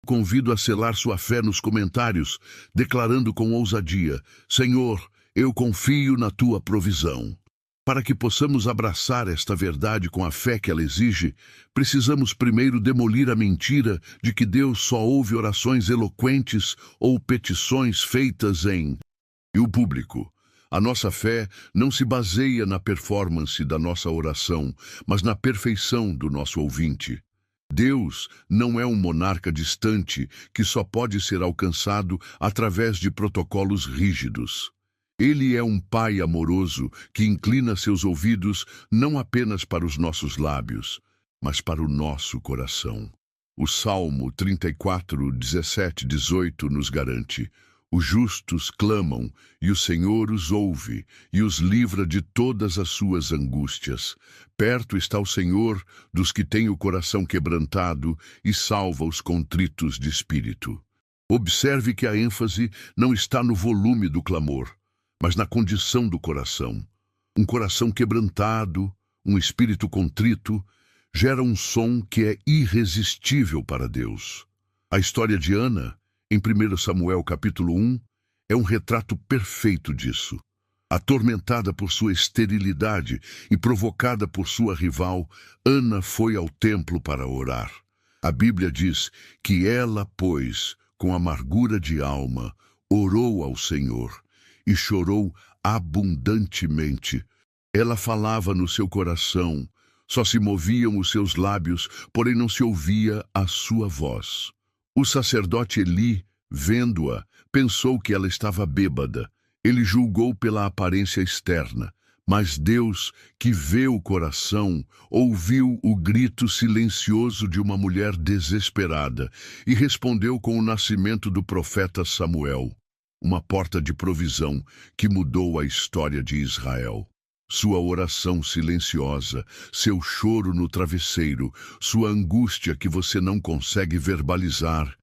convido a selar sua fé nos comentários, declarando com ousadia: Senhor, eu confio na tua provisão. Para que possamos abraçar esta verdade com a fé que ela exige, precisamos primeiro demolir a mentira de que Deus só ouve orações eloquentes ou petições feitas em o público. A nossa fé não se baseia na performance da nossa oração, mas na perfeição do nosso ouvinte. Deus não é um monarca distante que só pode ser alcançado através de protocolos rígidos. Ele é um Pai amoroso que inclina seus ouvidos não apenas para os nossos lábios, mas para o nosso coração. O Salmo 34, 17, 18 nos garante: os justos clamam, e o Senhor os ouve, e os livra de todas as suas angústias. Perto está o Senhor dos que têm o coração quebrantado e salva os contritos de espírito. Observe que a ênfase não está no volume do clamor, mas na condição do coração. Um coração quebrantado, um espírito contrito, gera um som que é irresistível para Deus. A história de Ana, em 1 Samuel capítulo 1, é um retrato perfeito disso. Atormentada por sua esterilidade e provocada por sua rival, Ana foi ao templo para orar. A Bíblia diz que ela, pois, com amargura de alma, orou ao Senhor e chorou abundantemente. Ela falava no seu coração, só se moviam os seus lábios, porém não se ouvia a sua voz. O sacerdote Eli, vendo-a, pensou que ela estava bêbada. Ele julgou pela aparência externa, mas Deus, que vê o coração, ouviu o grito silencioso de uma mulher desesperada e respondeu com o nascimento do profeta Samuel, uma porta de provisão que mudou a história de Israel. Sua oração silenciosa, seu choro no travesseiro, sua angústia que você não consegue verbalizar,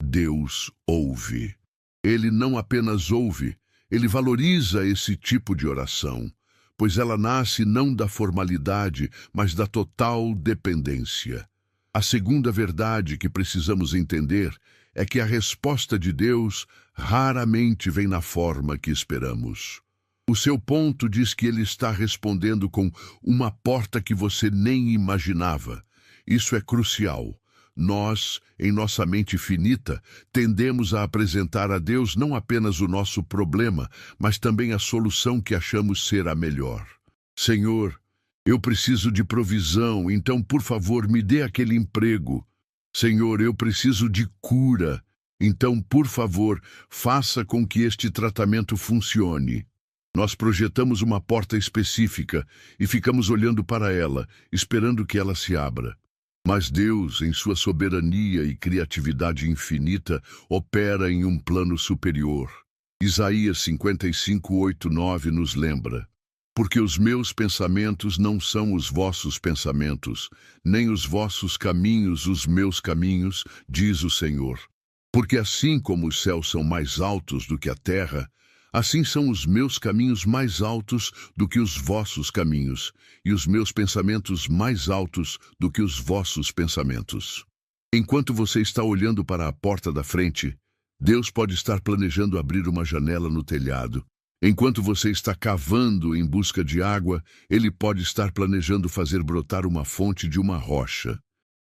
Deus ouve. Ele não apenas ouve, ele valoriza esse tipo de oração, pois ela nasce não da formalidade, mas da total dependência. A segunda verdade que precisamos entender é que a resposta de Deus raramente vem na forma que esperamos. O seu ponto diz que ele está respondendo com uma porta que você nem imaginava. Isso é crucial. Nós, em nossa mente finita, tendemos a apresentar a Deus não apenas o nosso problema, mas também a solução que achamos ser a melhor. Senhor, eu preciso de provisão, então, por favor, me dê aquele emprego. Senhor, eu preciso de cura, então, por favor, faça com que este tratamento funcione. Nós projetamos uma porta específica e ficamos olhando para ela, esperando que ela se abra. Mas Deus, em sua soberania e criatividade infinita, opera em um plano superior. Isaías 55, 8, 9 nos lembra: porque os meus pensamentos não são os vossos pensamentos, nem os vossos caminhos os meus caminhos, diz o Senhor. Porque assim como os céus são mais altos do que a terra, assim são os meus caminhos mais altos do que os vossos caminhos, e os meus pensamentos mais altos do que os vossos pensamentos. Enquanto você está olhando para a porta da frente, Deus pode estar planejando abrir uma janela no telhado. Enquanto você está cavando em busca de água, Ele pode estar planejando fazer brotar uma fonte de uma rocha.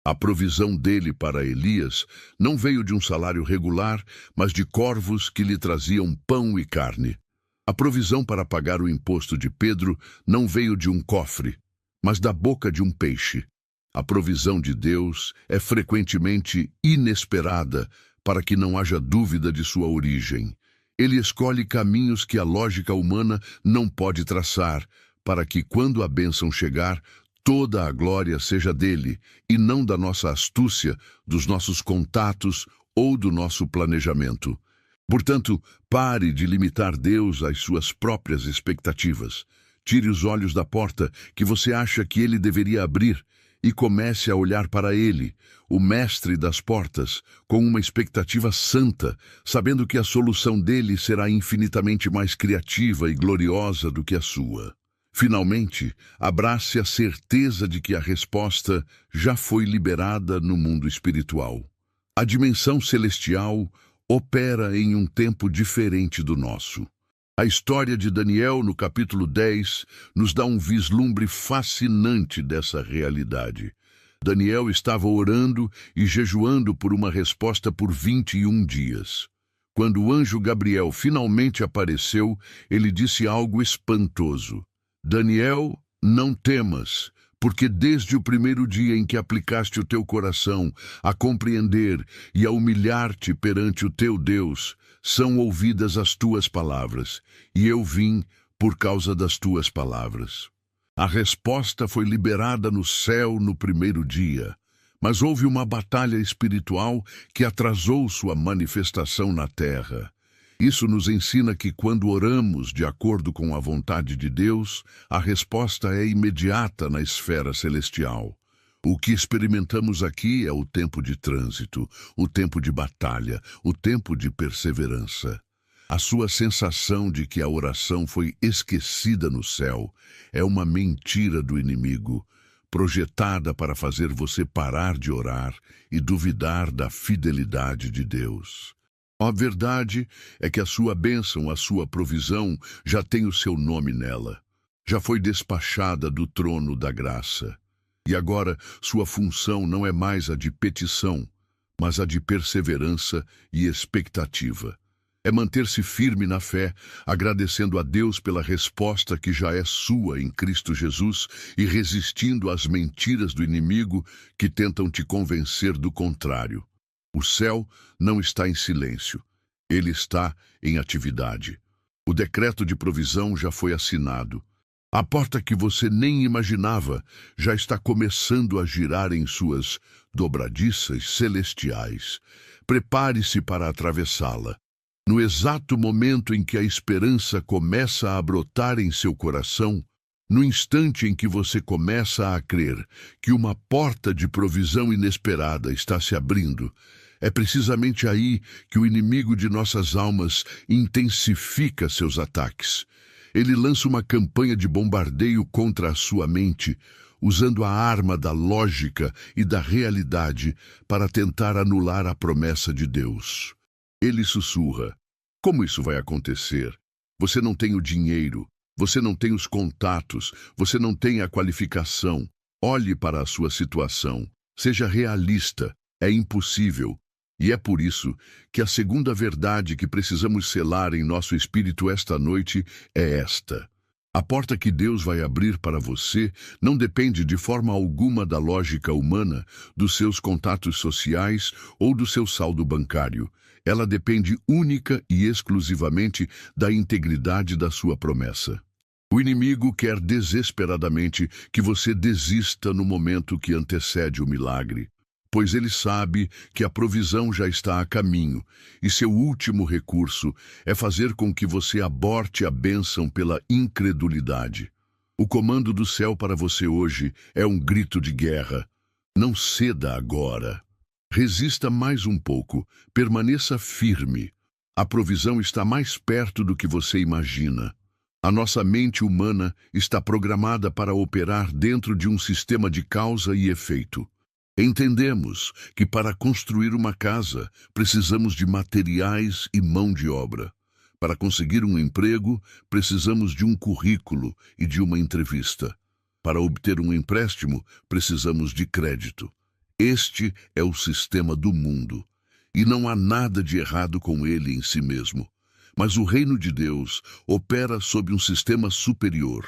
A provisão dele para Elias não veio de um salário regular, mas de corvos que lhe traziam pão e carne. A provisão para pagar o imposto de Pedro não veio de um cofre, mas da boca de um peixe. A provisão de Deus é frequentemente inesperada para que não haja dúvida de sua origem. Ele escolhe caminhos que a lógica humana não pode traçar, para que, quando a bênção chegar, toda a glória seja dele, e não da nossa astúcia, dos nossos contatos ou do nosso planejamento. Portanto, pare de limitar Deus às suas próprias expectativas. Tire os olhos da porta que você acha que ele deveria abrir e comece a olhar para ele, o mestre das portas, com uma expectativa santa, sabendo que a solução dele será infinitamente mais criativa e gloriosa do que a sua. Finalmente, abrace a certeza de que a resposta já foi liberada no mundo espiritual. A dimensão celestial opera em um tempo diferente do nosso. A história de Daniel, no capítulo 10, nos dá um vislumbre fascinante dessa realidade. Daniel estava orando e jejuando por uma resposta por 21 dias. Quando o anjo Gabriel finalmente apareceu, ele disse algo espantoso. Daniel, não temas, porque desde o primeiro dia em que aplicaste o teu coração a compreender e a humilhar-te perante o teu Deus, são ouvidas as tuas palavras, e eu vim por causa das tuas palavras. A resposta foi liberada no céu no primeiro dia, mas houve uma batalha espiritual que atrasou sua manifestação na terra. Isso nos ensina que quando oramos de acordo com a vontade de Deus, a resposta é imediata na esfera celestial. O que experimentamos aqui é o tempo de trânsito, o tempo de batalha, o tempo de perseverança. A sua sensação de que a oração foi esquecida no céu é uma mentira do inimigo, projetada para fazer você parar de orar e duvidar da fidelidade de Deus. A verdade é que a sua bênção, a sua provisão, já tem o seu nome nela. Já foi despachada do trono da graça. E agora sua função não é mais a de petição, mas a de perseverança e expectativa. É manter-se firme na fé, agradecendo a Deus pela resposta que já é sua em Cristo Jesus e resistindo às mentiras do inimigo que tentam te convencer do contrário. O céu não está em silêncio, ele está em atividade. O decreto de provisão já foi assinado. A porta que você nem imaginava já está começando a girar em suas dobradiças celestiais. Prepare-se para atravessá-la. No exato momento em que a esperança começa a brotar em seu coração, no instante em que você começa a crer que uma porta de provisão inesperada está se abrindo, é precisamente aí que o inimigo de nossas almas intensifica seus ataques. Ele lança uma campanha de bombardeio contra a sua mente, usando a arma da lógica e da realidade para tentar anular a promessa de Deus. Ele sussurra: como isso vai acontecer? Você não tem o dinheiro, você não tem os contatos, você não tem a qualificação. Olhe para a sua situação. Seja realista. É impossível. E é por isso que a segunda verdade que precisamos selar em nosso espírito esta noite é esta. A porta que Deus vai abrir para você não depende de forma alguma da lógica humana, dos seus contatos sociais ou do seu saldo bancário. Ela depende única e exclusivamente da integridade da sua promessa. O inimigo quer desesperadamente que você desista no momento que antecede o milagre, pois ele sabe que a provisão já está a caminho, e seu último recurso é fazer com que você aborte a bênção pela incredulidade. O comando do céu para você hoje é um grito de guerra. Não ceda agora. Resista mais um pouco, permaneça firme. A provisão está mais perto do que você imagina. A nossa mente humana está programada para operar dentro de um sistema de causa e efeito. Entendemos que para construir uma casa precisamos de materiais e mão de obra. Para conseguir um emprego, precisamos de um currículo e de uma entrevista. Para obter um empréstimo, precisamos de crédito. Este é o sistema do mundo, e não há nada de errado com ele em si mesmo. Mas o reino de Deus opera sob um sistema superior,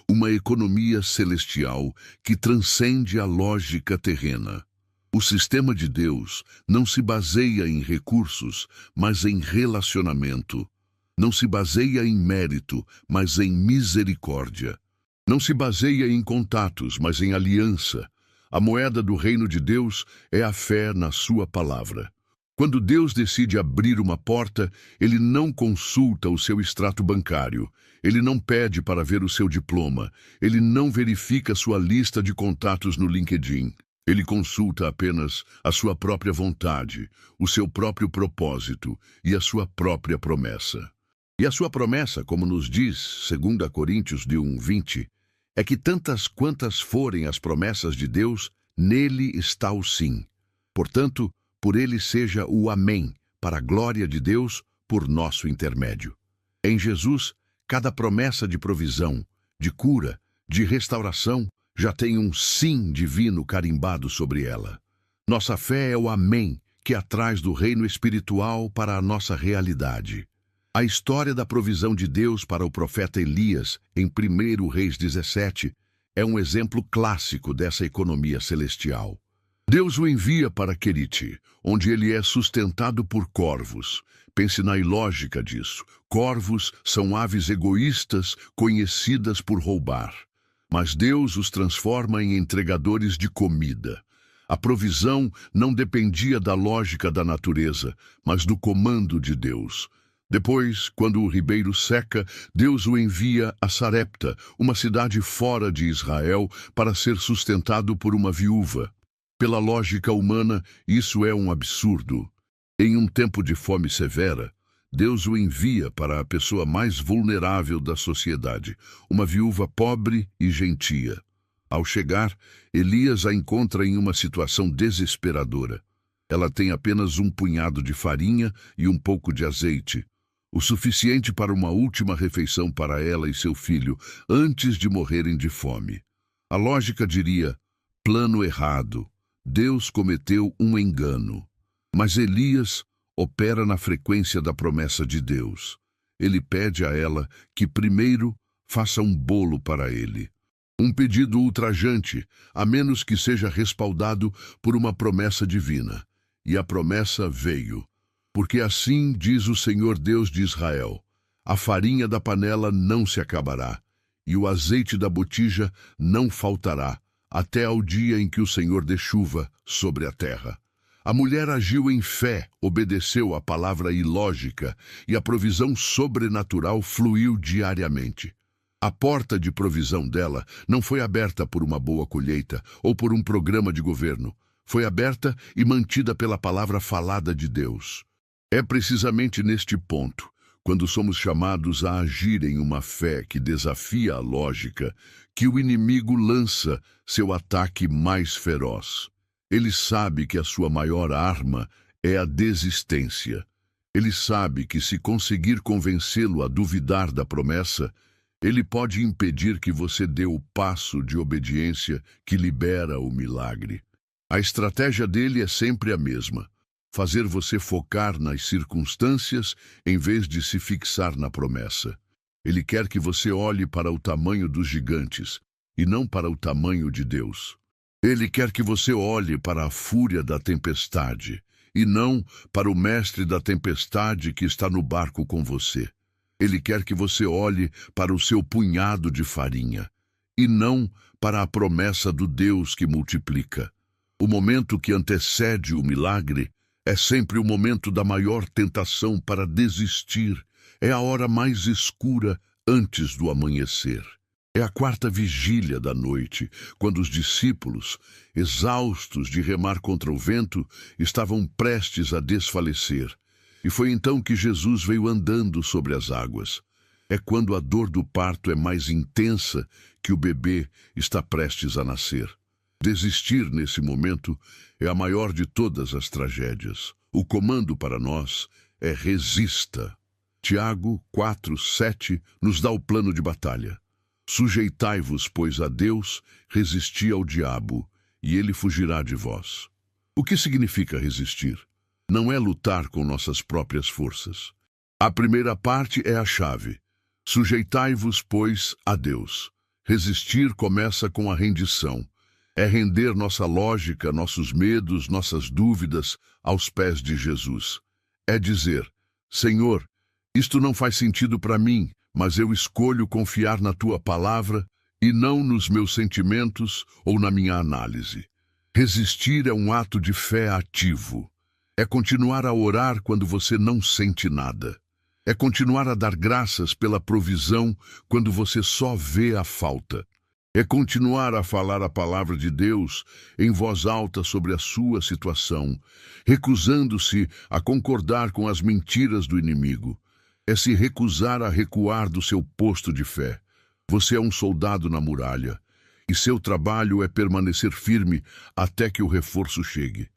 uma economia celestial que transcende a lógica terrena. O sistema de Deus não se baseia em recursos, mas em relacionamento. Não se baseia em mérito, mas em misericórdia. Não se baseia em contatos, mas em aliança. A moeda do reino de Deus é a fé na sua palavra. Quando Deus decide abrir uma porta, ele não consulta o seu extrato bancário, ele não pede para ver o seu diploma, ele não verifica sua lista de contatos no LinkedIn. Ele consulta apenas a sua própria vontade, o seu próprio propósito e a sua própria promessa. E a sua promessa, como nos diz 2 Coríntios 1:20, é que tantas quantas forem as promessas de Deus, nele está o sim. Portanto, por ele seja o Amém, para a glória de Deus, por nosso intermédio. Em Jesus, cada promessa de provisão, de cura, de restauração, já tem um sim divino carimbado sobre ela. Nossa fé é o Amém, que atrás do reino espiritual para a nossa realidade. A história da provisão de Deus para o profeta Elias, em 1 Reis 17, é um exemplo clássico dessa economia celestial. Deus o envia para Querite, onde ele é sustentado por corvos. Pense na ilógica disso. Corvos são aves egoístas conhecidas por roubar. Mas Deus os transforma em entregadores de comida. A provisão não dependia da lógica da natureza, mas do comando de Deus. Depois, quando o ribeiro seca, Deus o envia a Sarepta, uma cidade fora de Israel, para ser sustentado por uma viúva. Pela lógica humana, isso é um absurdo. Em um tempo de fome severa, Deus o envia para a pessoa mais vulnerável da sociedade, uma viúva pobre e gentia. Ao chegar, Elias a encontra em uma situação desesperadora. Ela tem apenas um punhado de farinha e um pouco de azeite, o suficiente para uma última refeição para ela e seu filho, antes de morrerem de fome. A lógica diria, plano errado. Deus cometeu um engano. Mas Elias opera na frequência da promessa de Deus. Ele pede a ela que primeiro faça um bolo para ele. Um pedido ultrajante, a menos que seja respaldado por uma promessa divina. E a promessa veio. Porque assim diz o Senhor Deus de Israel: a farinha da panela não se acabará, e o azeite da botija não faltará, até ao dia em que o Senhor dê chuva sobre a terra. A mulher agiu em fé, obedeceu à palavra ilógica, e a provisão sobrenatural fluiu diariamente. A porta de provisão dela não foi aberta por uma boa colheita ou por um programa de governo. Foi aberta e mantida pela palavra falada de Deus. É precisamente neste ponto, quando somos chamados a agir em uma fé que desafia a lógica, que o inimigo lança seu ataque mais feroz. Ele sabe que a sua maior arma é a desistência. Ele sabe que se conseguir convencê-lo a duvidar da promessa, ele pode impedir que você dê o passo de obediência que libera o milagre. A estratégia dele é sempre a mesma: fazer você focar nas circunstâncias em vez de se fixar na promessa. Ele quer que você olhe para o tamanho dos gigantes e não para o tamanho de Deus. Ele quer que você olhe para a fúria da tempestade e não para o mestre da tempestade que está no barco com você. Ele quer que você olhe para o seu punhado de farinha e não para a promessa do Deus que multiplica. O momento que antecede o milagre é sempre o momento da maior tentação para desistir. É a hora mais escura antes do amanhecer. É a quarta vigília da noite, quando os discípulos, exaustos de remar contra o vento, estavam prestes a desfalecer. E foi então que Jesus veio andando sobre as águas. É quando a dor do parto é mais intensa que o bebê está prestes a nascer. Desistir nesse momento é a maior de todas as tragédias. O comando para nós é resista. Tiago 4:7 nos dá o plano de batalha. Sujeitai-vos, pois, a Deus, resisti ao diabo, e ele fugirá de vós. O que significa resistir? Não é lutar com nossas próprias forças. A primeira parte é a chave. Sujeitai-vos, pois, a Deus. Resistir começa com a rendição. É render nossa lógica, nossos medos, nossas dúvidas aos pés de Jesus. É dizer: Senhor, isto não faz sentido para mim, mas eu escolho confiar na tua palavra e não nos meus sentimentos ou na minha análise. Resistir é um ato de fé ativo. É continuar a orar quando você não sente nada. É continuar a dar graças pela provisão quando você só vê a falta. É continuar a falar a palavra de Deus em voz alta sobre a sua situação, recusando-se a concordar com as mentiras do inimigo. É se recusar a recuar do seu posto de fé. Você é um soldado na muralha, e seu trabalho é permanecer firme até que o reforço chegue.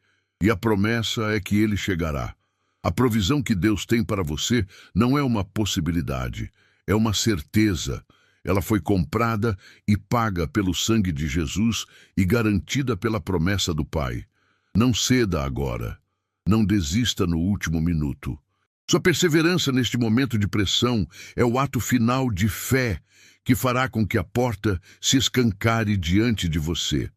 E a promessa é que ele chegará. A provisão que Deus tem para você não é uma possibilidade, é uma certeza. Ela foi comprada e paga pelo sangue de Jesus e garantida pela promessa do Pai. Não ceda agora. Não desista no último minuto. Sua perseverança neste momento de pressão é o ato final de fé que fará com que a porta se escancare diante de você.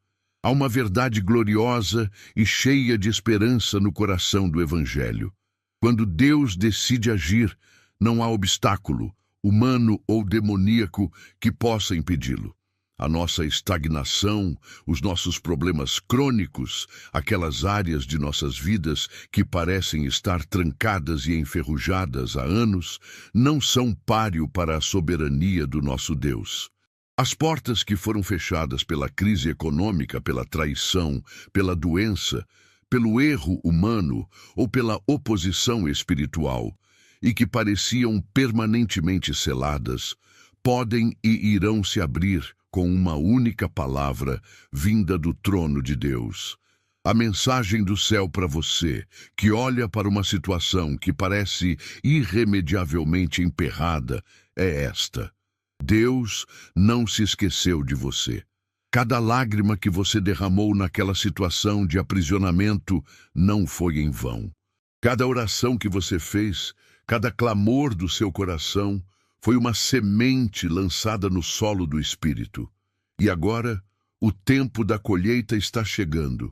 Há uma verdade gloriosa e cheia de esperança no coração do Evangelho. Quando Deus decide agir, não há obstáculo, humano ou demoníaco, que possa impedi-lo. A nossa estagnação, os nossos problemas crônicos, aquelas áreas de nossas vidas que parecem estar trancadas e enferrujadas há anos, não são páreo para a soberania do nosso Deus. As portas que foram fechadas pela crise econômica, pela traição, pela doença, pelo erro humano ou pela oposição espiritual, e que pareciam permanentemente seladas, podem e irão se abrir com uma única palavra vinda do trono de Deus. A mensagem do céu para você, que olha para uma situação que parece irremediavelmente emperrada, é esta: Deus não se esqueceu de você. Cada lágrima que você derramou naquela situação de aprisionamento não foi em vão. Cada oração que você fez, cada clamor do seu coração, foi uma semente lançada no solo do Espírito. E agora, o tempo da colheita está chegando.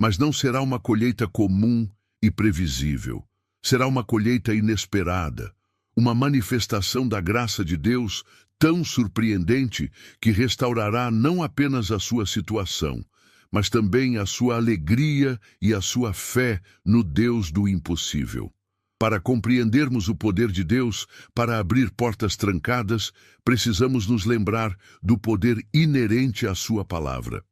Mas não será uma colheita comum e previsível. Será uma colheita inesperada. Uma manifestação da graça de Deus tão surpreendente que restaurará não apenas a sua situação, mas também a sua alegria e a sua fé no Deus do impossível. Para compreendermos o poder de Deus para abrir portas trancadas, precisamos nos lembrar do poder inerente à sua palavra.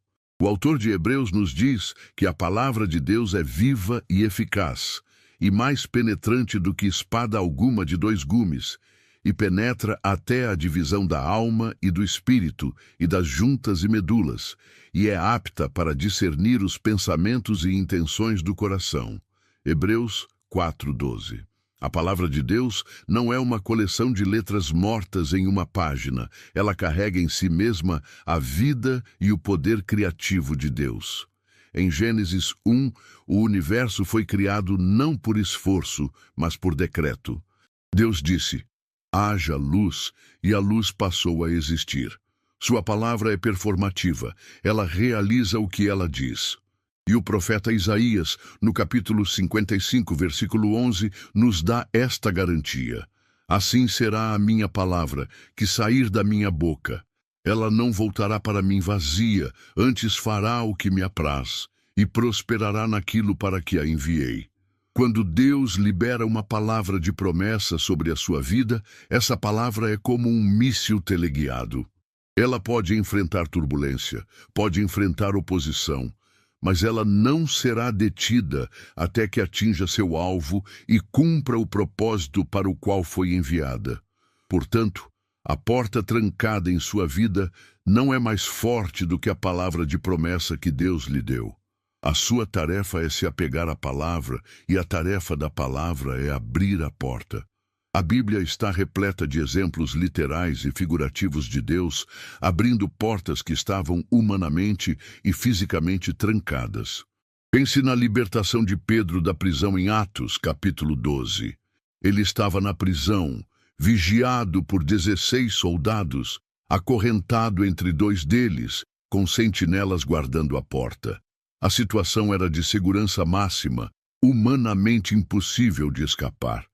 O autor de Hebreus nos diz que a palavra de Deus é viva e eficaz, e mais penetrante do que espada alguma de dois gumes, e penetra até a divisão da alma e do espírito, e das juntas e medulas, e é apta para discernir os pensamentos e intenções do coração. Hebreus 4:12. A palavra de Deus não é uma coleção de letras mortas em uma página. Ela carrega em si mesma a vida e o poder criativo de Deus. Em Gênesis 1, o universo foi criado não por esforço, mas por decreto. Deus disse: haja luz, e a luz passou a existir. Sua palavra é performativa, ela realiza o que ela diz. E o profeta Isaías, no capítulo 55, versículo 11, nos dá esta garantia: assim será a minha palavra, que sair da minha boca. Ela não voltará para mim vazia, antes fará o que me apraz, e prosperará naquilo para que a enviei. Quando Deus libera uma palavra de promessa sobre a sua vida, essa palavra é como um míssil teleguiado. Ela pode enfrentar turbulência, pode enfrentar oposição, mas ela não será detida até que atinja seu alvo e cumpra o propósito para o qual foi enviada. Portanto, a porta trancada em sua vida não é mais forte do que a palavra de promessa que Deus lhe deu. A sua tarefa é se apegar à palavra, e a tarefa da palavra é abrir a porta. A Bíblia está repleta de exemplos literais e figurativos de Deus, abrindo portas que estavam humanamente e fisicamente trancadas. Pense na libertação de Pedro da prisão em Atos, capítulo 12. Ele estava na prisão, vigiado por 16 soldados, acorrentado entre dois deles, com sentinelas guardando a porta. A situação era de segurança máxima, humanamente impossível de escapar.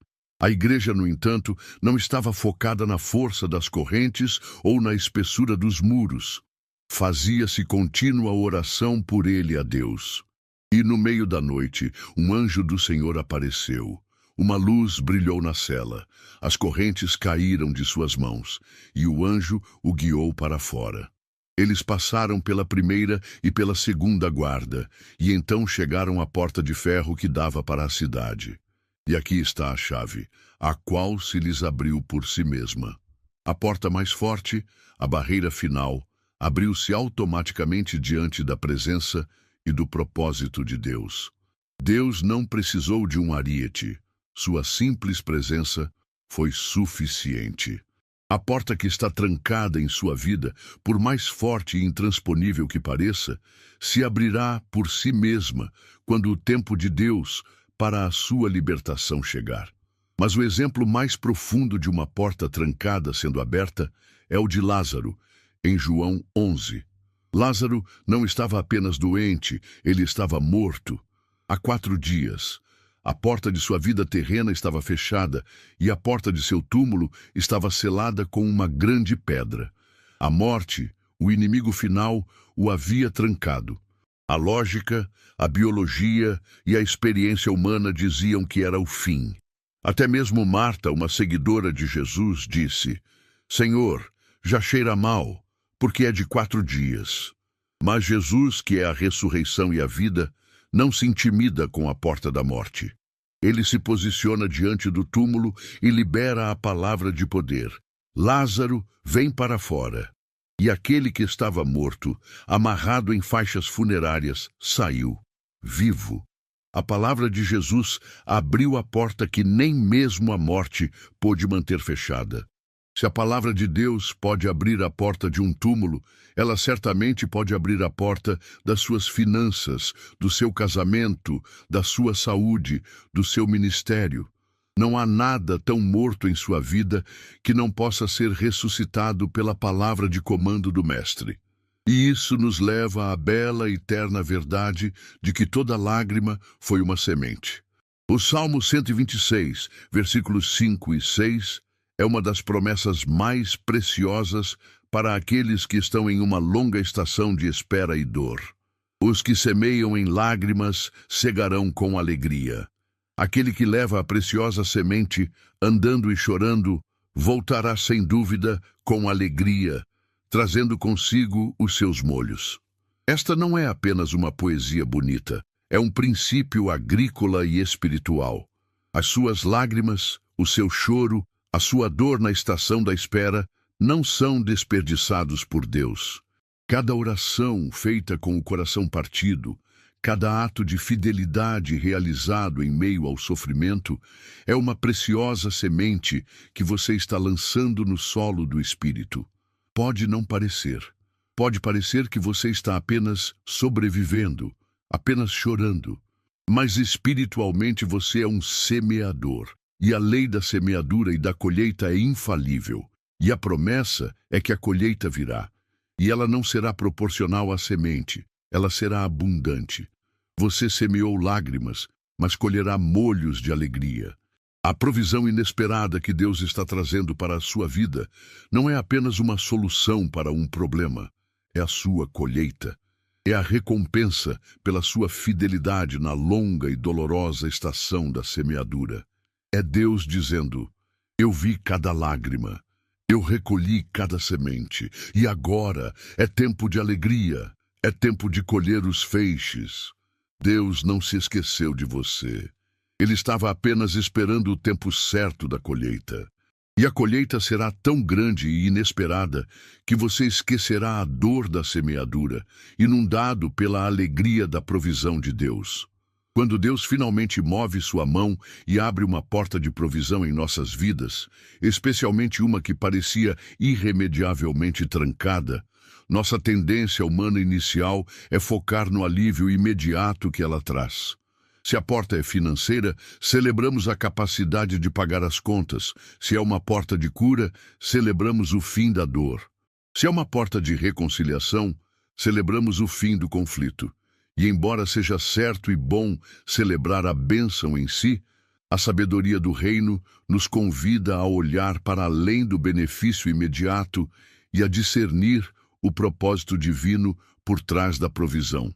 A igreja, no entanto, não estava focada na força das correntes ou na espessura dos muros. Fazia-se contínua oração por ele a Deus. E no meio da noite, um anjo do Senhor apareceu. Uma luz brilhou na cela. As correntes caíram de suas mãos, e o anjo o guiou para fora. Eles passaram pela primeira e pela segunda guarda, e então chegaram à porta de ferro que dava para a cidade. E aqui está a chave, a qual se lhes abriu por si mesma. A porta mais forte, a barreira final, abriu-se automaticamente diante da presença e do propósito de Deus. Deus não precisou de um ariete. Sua simples presença foi suficiente. A porta que está trancada em sua vida, por mais forte e intransponível que pareça, se abrirá por si mesma quando o tempo de Deus para a sua libertação chegar. Mas o exemplo mais profundo de uma porta trancada sendo aberta é o de Lázaro, em João 11. Lázaro não estava apenas doente, ele estava morto. Há 4 dias. A porta de sua vida terrena estava fechada e a porta de seu túmulo estava selada com uma grande pedra. A morte, o inimigo final, o havia trancado. A lógica, a biologia e a experiência humana diziam que era o fim. Até mesmo Marta, uma seguidora de Jesus, disse: Senhor, já cheira mal, porque é de 4 dias. Mas Jesus, que é a ressurreição e a vida, não se intimida com a porta da morte. Ele se posiciona diante do túmulo e libera a palavra de poder. Lázaro, vem para fora. E aquele que estava morto, amarrado em faixas funerárias, saiu, vivo. A palavra de Jesus abriu a porta que nem mesmo a morte pôde manter fechada. Se a palavra de Deus pode abrir a porta de um túmulo, ela certamente pode abrir a porta das suas finanças, do seu casamento, da sua saúde, do seu ministério. Não há nada tão morto em sua vida que não possa ser ressuscitado pela palavra de comando do Mestre. E isso nos leva à bela e eterna verdade de que toda lágrima foi uma semente. O Salmo 126, versículos 5 e 6, é uma das promessas mais preciosas para aqueles que estão em uma longa estação de espera e dor. Os que semeiam em lágrimas cegarão com alegria. Aquele que leva a preciosa semente, andando e chorando, voltará sem dúvida com alegria, trazendo consigo os seus molhos. Esta não é apenas uma poesia bonita, é um princípio agrícola e espiritual. As suas lágrimas, o seu choro, a sua dor na estação da espera não são desperdiçados por Deus. Cada oração feita com o coração partido, cada ato de fidelidade realizado em meio ao sofrimento é uma preciosa semente que você está lançando no solo do Espírito. Pode não parecer. Pode parecer que você está apenas sobrevivendo, apenas chorando. Mas espiritualmente você é um semeador. E a lei da semeadura e da colheita é infalível. E a promessa é que a colheita virá. E ela não será proporcional à semente, ela será abundante. Você semeou lágrimas, mas colherá molhos de alegria. A provisão inesperada que Deus está trazendo para a sua vida não é apenas uma solução para um problema, é a sua colheita. É a recompensa pela sua fidelidade na longa e dolorosa estação da semeadura. É Deus dizendo: eu vi cada lágrima, eu recolhi cada semente, e agora é tempo de alegria, é tempo de colher os feixes. Deus não se esqueceu de você. Ele estava apenas esperando o tempo certo da colheita. E a colheita será tão grande e inesperada que você esquecerá a dor da semeadura, inundado pela alegria da provisão de Deus. Quando Deus finalmente move sua mão e abre uma porta de provisão em nossas vidas, especialmente uma que parecia irremediavelmente trancada, nossa tendência humana inicial é focar no alívio imediato que ela traz. Se a porta é financeira, celebramos a capacidade de pagar as contas. Se é uma porta de cura, celebramos o fim da dor. Se é uma porta de reconciliação, celebramos o fim do conflito. E embora seja certo e bom celebrar a bênção em si, a sabedoria do reino nos convida a olhar para além do benefício imediato e a discernir o propósito divino por trás da provisão.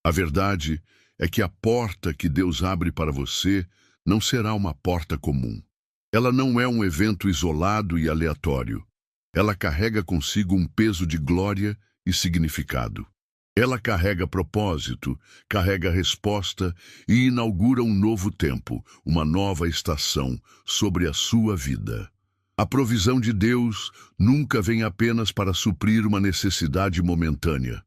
A verdade é que a porta que Deus abre para você não será uma porta comum. Ela não é um evento isolado e aleatório. Ela carrega consigo um peso de glória e significado. Ela carrega propósito, carrega resposta e inaugura um novo tempo, uma nova estação sobre a sua vida. A provisão de Deus nunca vem apenas para suprir uma necessidade momentânea.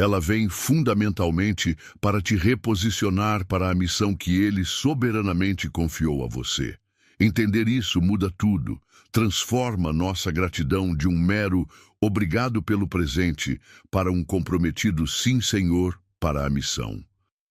Ela vem fundamentalmente para te reposicionar para a missão que Ele soberanamente confiou a você. Entender isso muda tudo, transforma nossa gratidão de um mero obrigado pelo presente para um comprometido sim, Senhor, para a missão.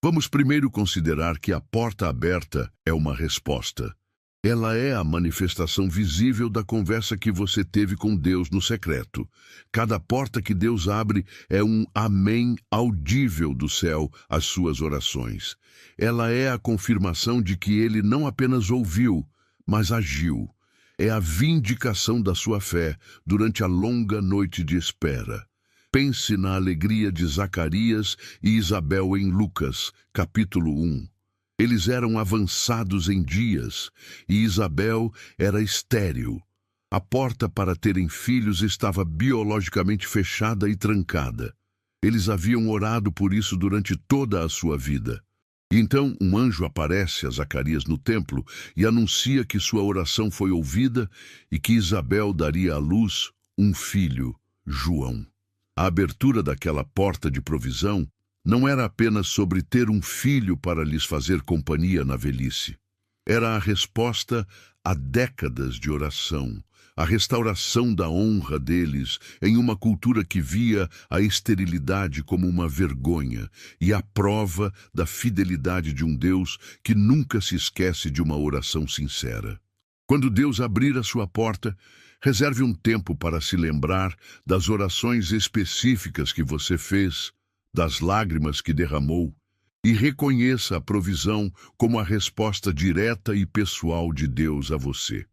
Vamos primeiro considerar que a porta aberta é uma resposta. Ela é a manifestação visível da conversa que você teve com Deus no secreto. Cada porta que Deus abre é um amém audível do céu às suas orações. Ela é a confirmação de que Ele não apenas ouviu, mas agiu. É a vindicação da sua fé durante a longa noite de espera. Pense na alegria de Zacarias e Isabel em Lucas, capítulo 1. Eles eram avançados em dias, e Isabel era estéril. A porta para terem filhos estava biologicamente fechada e trancada. Eles haviam orado por isso durante toda a sua vida. E então um anjo aparece a Zacarias no templo e anuncia que sua oração foi ouvida e que Isabel daria à luz um filho, João. A abertura daquela porta de provisão não era apenas sobre ter um filho para lhes fazer companhia na velhice. Era a resposta a décadas de oração, a restauração da honra deles em uma cultura que via a esterilidade como uma vergonha e a prova da fidelidade de um Deus que nunca se esquece de uma oração sincera. Quando Deus abrir a sua porta, reserve um tempo para se lembrar das orações específicas que você fez, das lágrimas que derramou, e reconheça a provisão como a resposta direta e pessoal de Deus a você.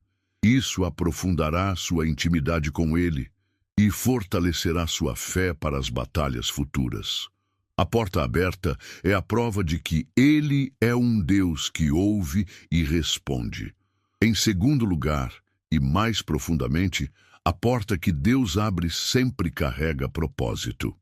Isso aprofundará sua intimidade com Ele e fortalecerá sua fé para as batalhas futuras. A porta aberta é a prova de que Ele é um Deus que ouve e responde. Em segundo lugar, e mais profundamente, a porta que Deus abre sempre carrega propósito.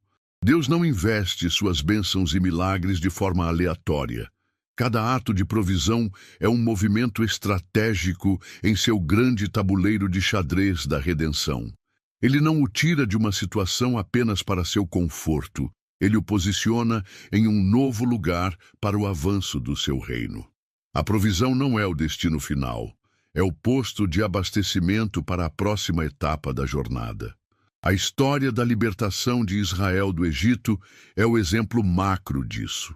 Deus não investe suas bênçãos e milagres de forma aleatória. Cada ato de provisão é um movimento estratégico em seu grande tabuleiro de xadrez da redenção. Ele não o tira de uma situação apenas para seu conforto. Ele o posiciona em um novo lugar para o avanço do seu reino. A provisão não é o destino final. É o posto de abastecimento para a próxima etapa da jornada. A história da libertação de Israel do Egito é o exemplo macro disso.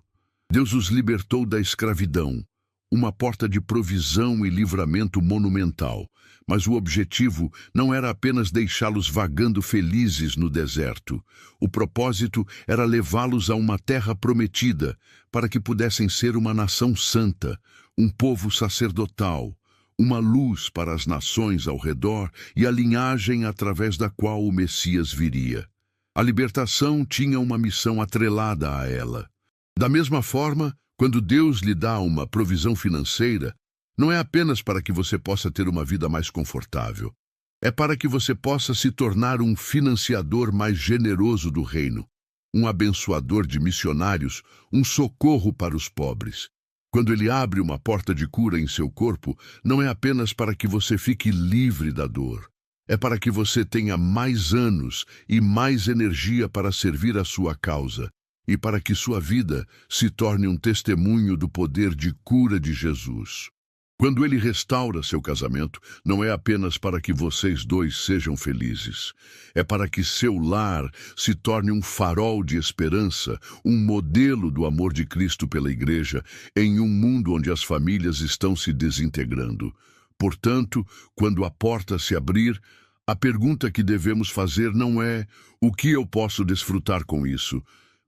Deus os libertou da escravidão, uma porta de provisão e livramento monumental, mas o objetivo não era apenas deixá-los vagando felizes no deserto. O propósito era levá-los a uma terra prometida, para que pudessem ser uma nação santa, um povo sacerdotal, uma luz para as nações ao redor e a linhagem através da qual o Messias viria. A libertação tinha uma missão atrelada a ela. Da mesma forma, quando Deus lhe dá uma provisão financeira, não é apenas para que você possa ter uma vida mais confortável. É para que você possa se tornar um financiador mais generoso do reino, um abençoador de missionários, um socorro para os pobres. Quando Ele abre uma porta de cura em seu corpo, não é apenas para que você fique livre da dor. É para que você tenha mais anos e mais energia para servir a sua causa e para que sua vida se torne um testemunho do poder de cura de Jesus. Quando Ele restaura seu casamento, não é apenas para que vocês dois sejam felizes. É para que seu lar se torne um farol de esperança, um modelo do amor de Cristo pela Igreja, em um mundo onde as famílias estão se desintegrando. Portanto, quando a porta se abrir, a pergunta que devemos fazer não é o que eu posso desfrutar com isso,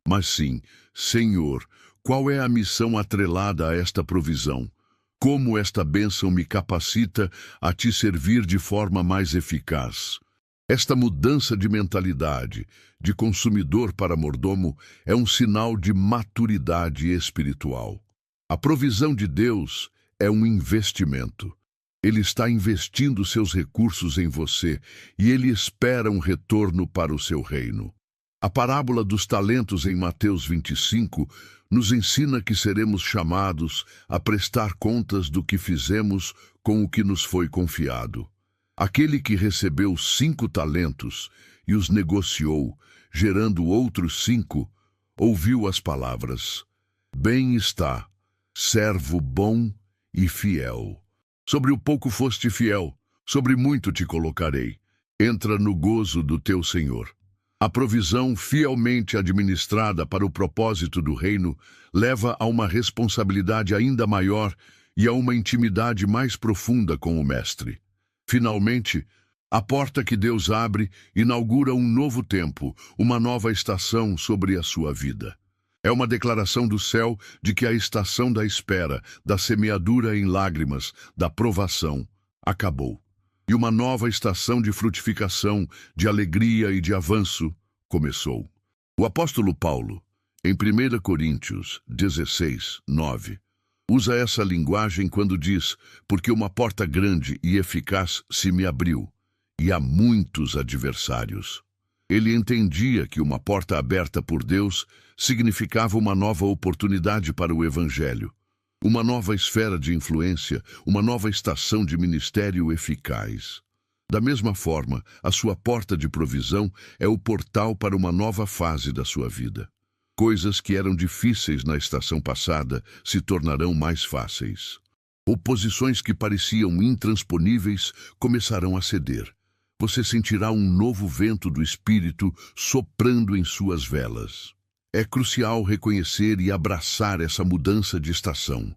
mas sim, Senhor, qual é a missão atrelada a esta provisão? Como esta bênção me capacita a te servir de forma mais eficaz? Esta mudança de mentalidade, de consumidor para mordomo, é um sinal de maturidade espiritual. A provisão de Deus é um investimento. Ele está investindo seus recursos em você e Ele espera um retorno para o seu reino. A parábola dos talentos em Mateus 25 nos ensina que seremos chamados a prestar contas do que fizemos com o que nos foi confiado. Aquele que recebeu 5 talentos e os negociou, gerando outros 5, ouviu as palavras: Bem está, servo bom e fiel. Sobre o pouco foste fiel, sobre muito te colocarei. Entra no gozo do teu Senhor. A provisão fielmente administrada para o propósito do reino leva a uma responsabilidade ainda maior e a uma intimidade mais profunda com o Mestre. Finalmente, a porta que Deus abre inaugura um novo tempo, uma nova estação sobre a sua vida. É uma declaração do céu de que a estação da espera, da semeadura em lágrimas, da provação, acabou. E uma nova estação de frutificação, de alegria e de avanço começou. O apóstolo Paulo, em 1 Coríntios 16, 9, usa essa linguagem quando diz: porque uma porta grande e eficaz se me abriu, e há muitos adversários. Ele entendia que uma porta aberta por Deus significava uma nova oportunidade para o Evangelho, uma nova esfera de influência, uma nova estação de ministério eficaz. Da mesma forma, a sua porta de provisão é o portal para uma nova fase da sua vida. Coisas que eram difíceis na estação passada se tornarão mais fáceis. Oposições que pareciam intransponíveis começarão a ceder. Você sentirá um novo vento do Espírito soprando em suas velas. É crucial reconhecer e abraçar essa mudança de estação.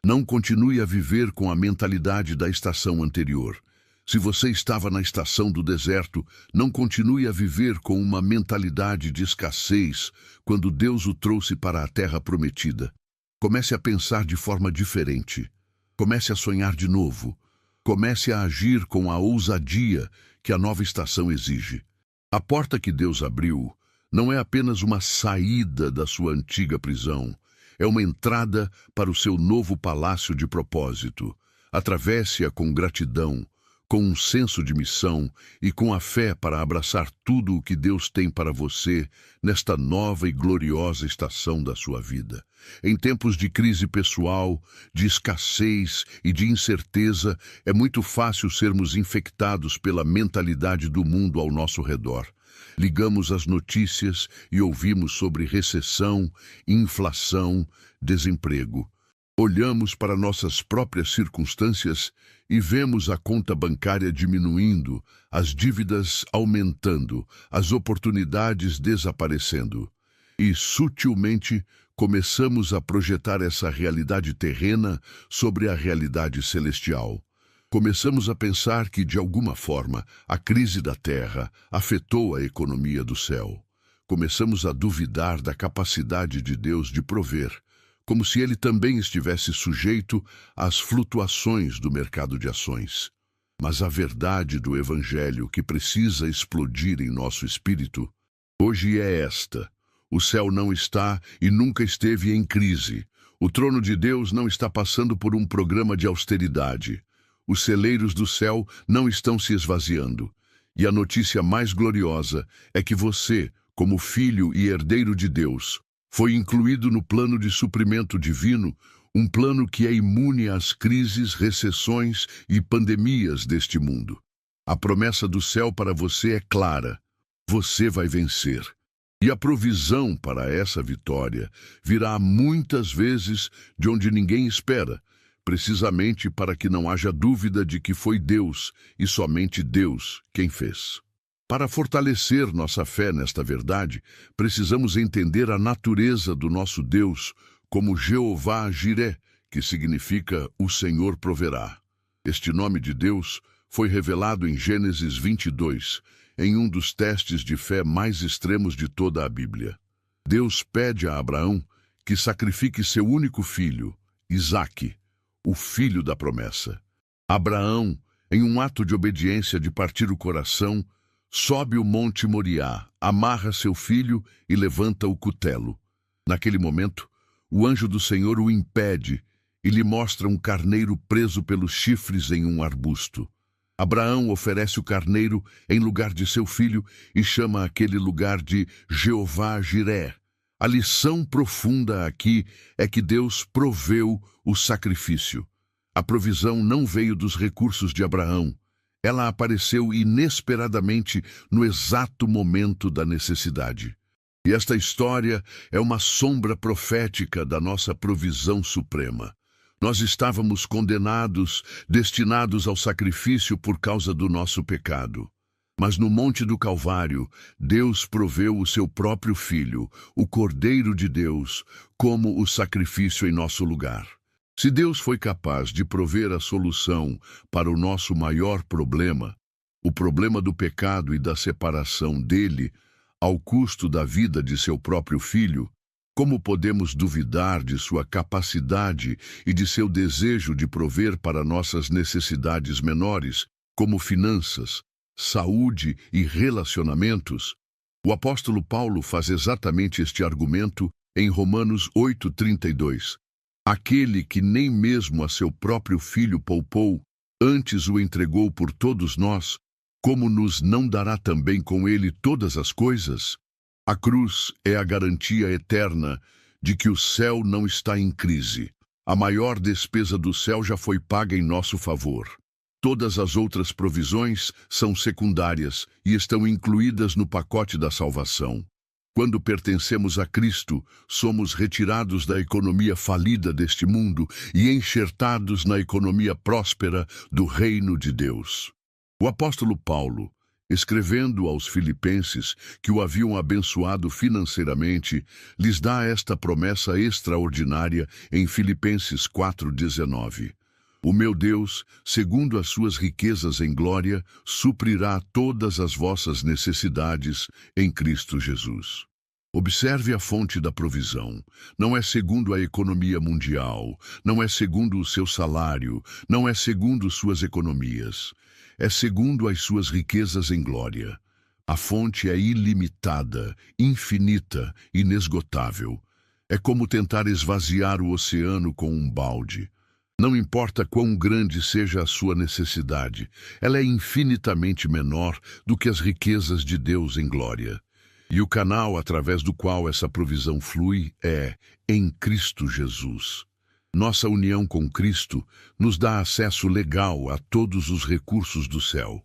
Não continue a viver com a mentalidade da estação anterior. Se você estava na estação do deserto, não continue a viver com uma mentalidade de escassez quando Deus o trouxe para a terra prometida. Comece a pensar de forma diferente. Comece a sonhar de novo. Comece a agir com a ousadia que a nova estação exige. A porta que Deus abriu não é apenas uma saída da sua antiga prisão, é uma entrada para o seu novo palácio de propósito. Atravesse-a com gratidão, com um senso de missão e com a fé para abraçar tudo o que Deus tem para você nesta nova e gloriosa estação da sua vida. Em tempos de crise pessoal, de escassez e de incerteza, é muito fácil sermos infectados pela mentalidade do mundo ao nosso redor. Ligamos as notícias e ouvimos sobre recessão, inflação, desemprego. Olhamos para nossas próprias circunstâncias e vemos a conta bancária diminuindo, as dívidas aumentando, as oportunidades desaparecendo. E, sutilmente, começamos a projetar essa realidade terrena sobre a realidade celestial. Começamos a pensar que, de alguma forma, a crise da terra afetou a economia do céu. Começamos a duvidar da capacidade de Deus de prover, como se ele também estivesse sujeito às flutuações do mercado de ações. Mas a verdade do Evangelho que precisa explodir em nosso espírito hoje é esta: o céu não está e nunca esteve em crise. O trono de Deus não está passando por um programa de austeridade. Os celeiros do céu não estão se esvaziando. E a notícia mais gloriosa é que você, como filho e herdeiro de Deus, foi incluído no plano de suprimento divino, um plano que é imune às crises, recessões e pandemias deste mundo. A promessa do céu para você é clara: você vai vencer. E a provisão para essa vitória virá muitas vezes de onde ninguém espera, precisamente para que não haja dúvida de que foi Deus e somente Deus quem fez. Para fortalecer nossa fé nesta verdade, precisamos entender a natureza do nosso Deus como Jeová Jiré, que significa o Senhor proverá. Este nome de Deus foi revelado em Gênesis 22, em um dos testes de fé mais extremos de toda a Bíblia. Deus pede a Abraão que sacrifique seu único filho, Isaque, o filho da promessa. Abraão, em um ato de obediência de partir o coração, sobe o monte Moriá, amarra seu filho e levanta o cutelo. Naquele momento, o anjo do Senhor o impede e lhe mostra um carneiro preso pelos chifres em um arbusto. Abraão oferece o carneiro em lugar de seu filho e chama aquele lugar de Jeová Jiré. A lição profunda aqui é que Deus proveu o sacrifício. A provisão não veio dos recursos de Abraão. Ela apareceu inesperadamente no exato momento da necessidade. E esta história é uma sombra profética da nossa provisão suprema. Nós estávamos condenados, destinados ao sacrifício por causa do nosso pecado. Mas no Monte do Calvário, Deus proveu o seu próprio Filho, o Cordeiro de Deus, como o sacrifício em nosso lugar. Se Deus foi capaz de prover a solução para o nosso maior problema, o problema do pecado e da separação dele, ao custo da vida de seu próprio Filho, como podemos duvidar de sua capacidade e de seu desejo de prover para nossas necessidades menores, como finanças, saúde e relacionamentos? O apóstolo Paulo faz exatamente este argumento em Romanos 8:32. Aquele que nem mesmo a seu próprio Filho poupou, antes o entregou por todos nós, como nos não dará também com ele todas as coisas? A cruz é a garantia eterna de que o céu não está em crise. A maior despesa do céu já foi paga em nosso favor. Todas as outras provisões são secundárias e estão incluídas no pacote da salvação. Quando pertencemos a Cristo, somos retirados da economia falida deste mundo e enxertados na economia próspera do reino de Deus. O apóstolo Paulo, escrevendo aos filipenses que o haviam abençoado financeiramente, lhes dá esta promessa extraordinária em Filipenses 4:19. O meu Deus, segundo as suas riquezas em glória, suprirá todas as vossas necessidades em Cristo Jesus. Observe a fonte da provisão. Não é segundo a economia mundial, não é segundo o seu salário, não é segundo suas economias. É segundo as suas riquezas em glória. A fonte é ilimitada, infinita, inesgotável. É como tentar esvaziar o oceano com um balde. Não importa quão grande seja a sua necessidade, ela é infinitamente menor do que as riquezas de Deus em glória. E o canal através do qual essa provisão flui é em Cristo Jesus. Nossa união com Cristo nos dá acesso legal a todos os recursos do céu.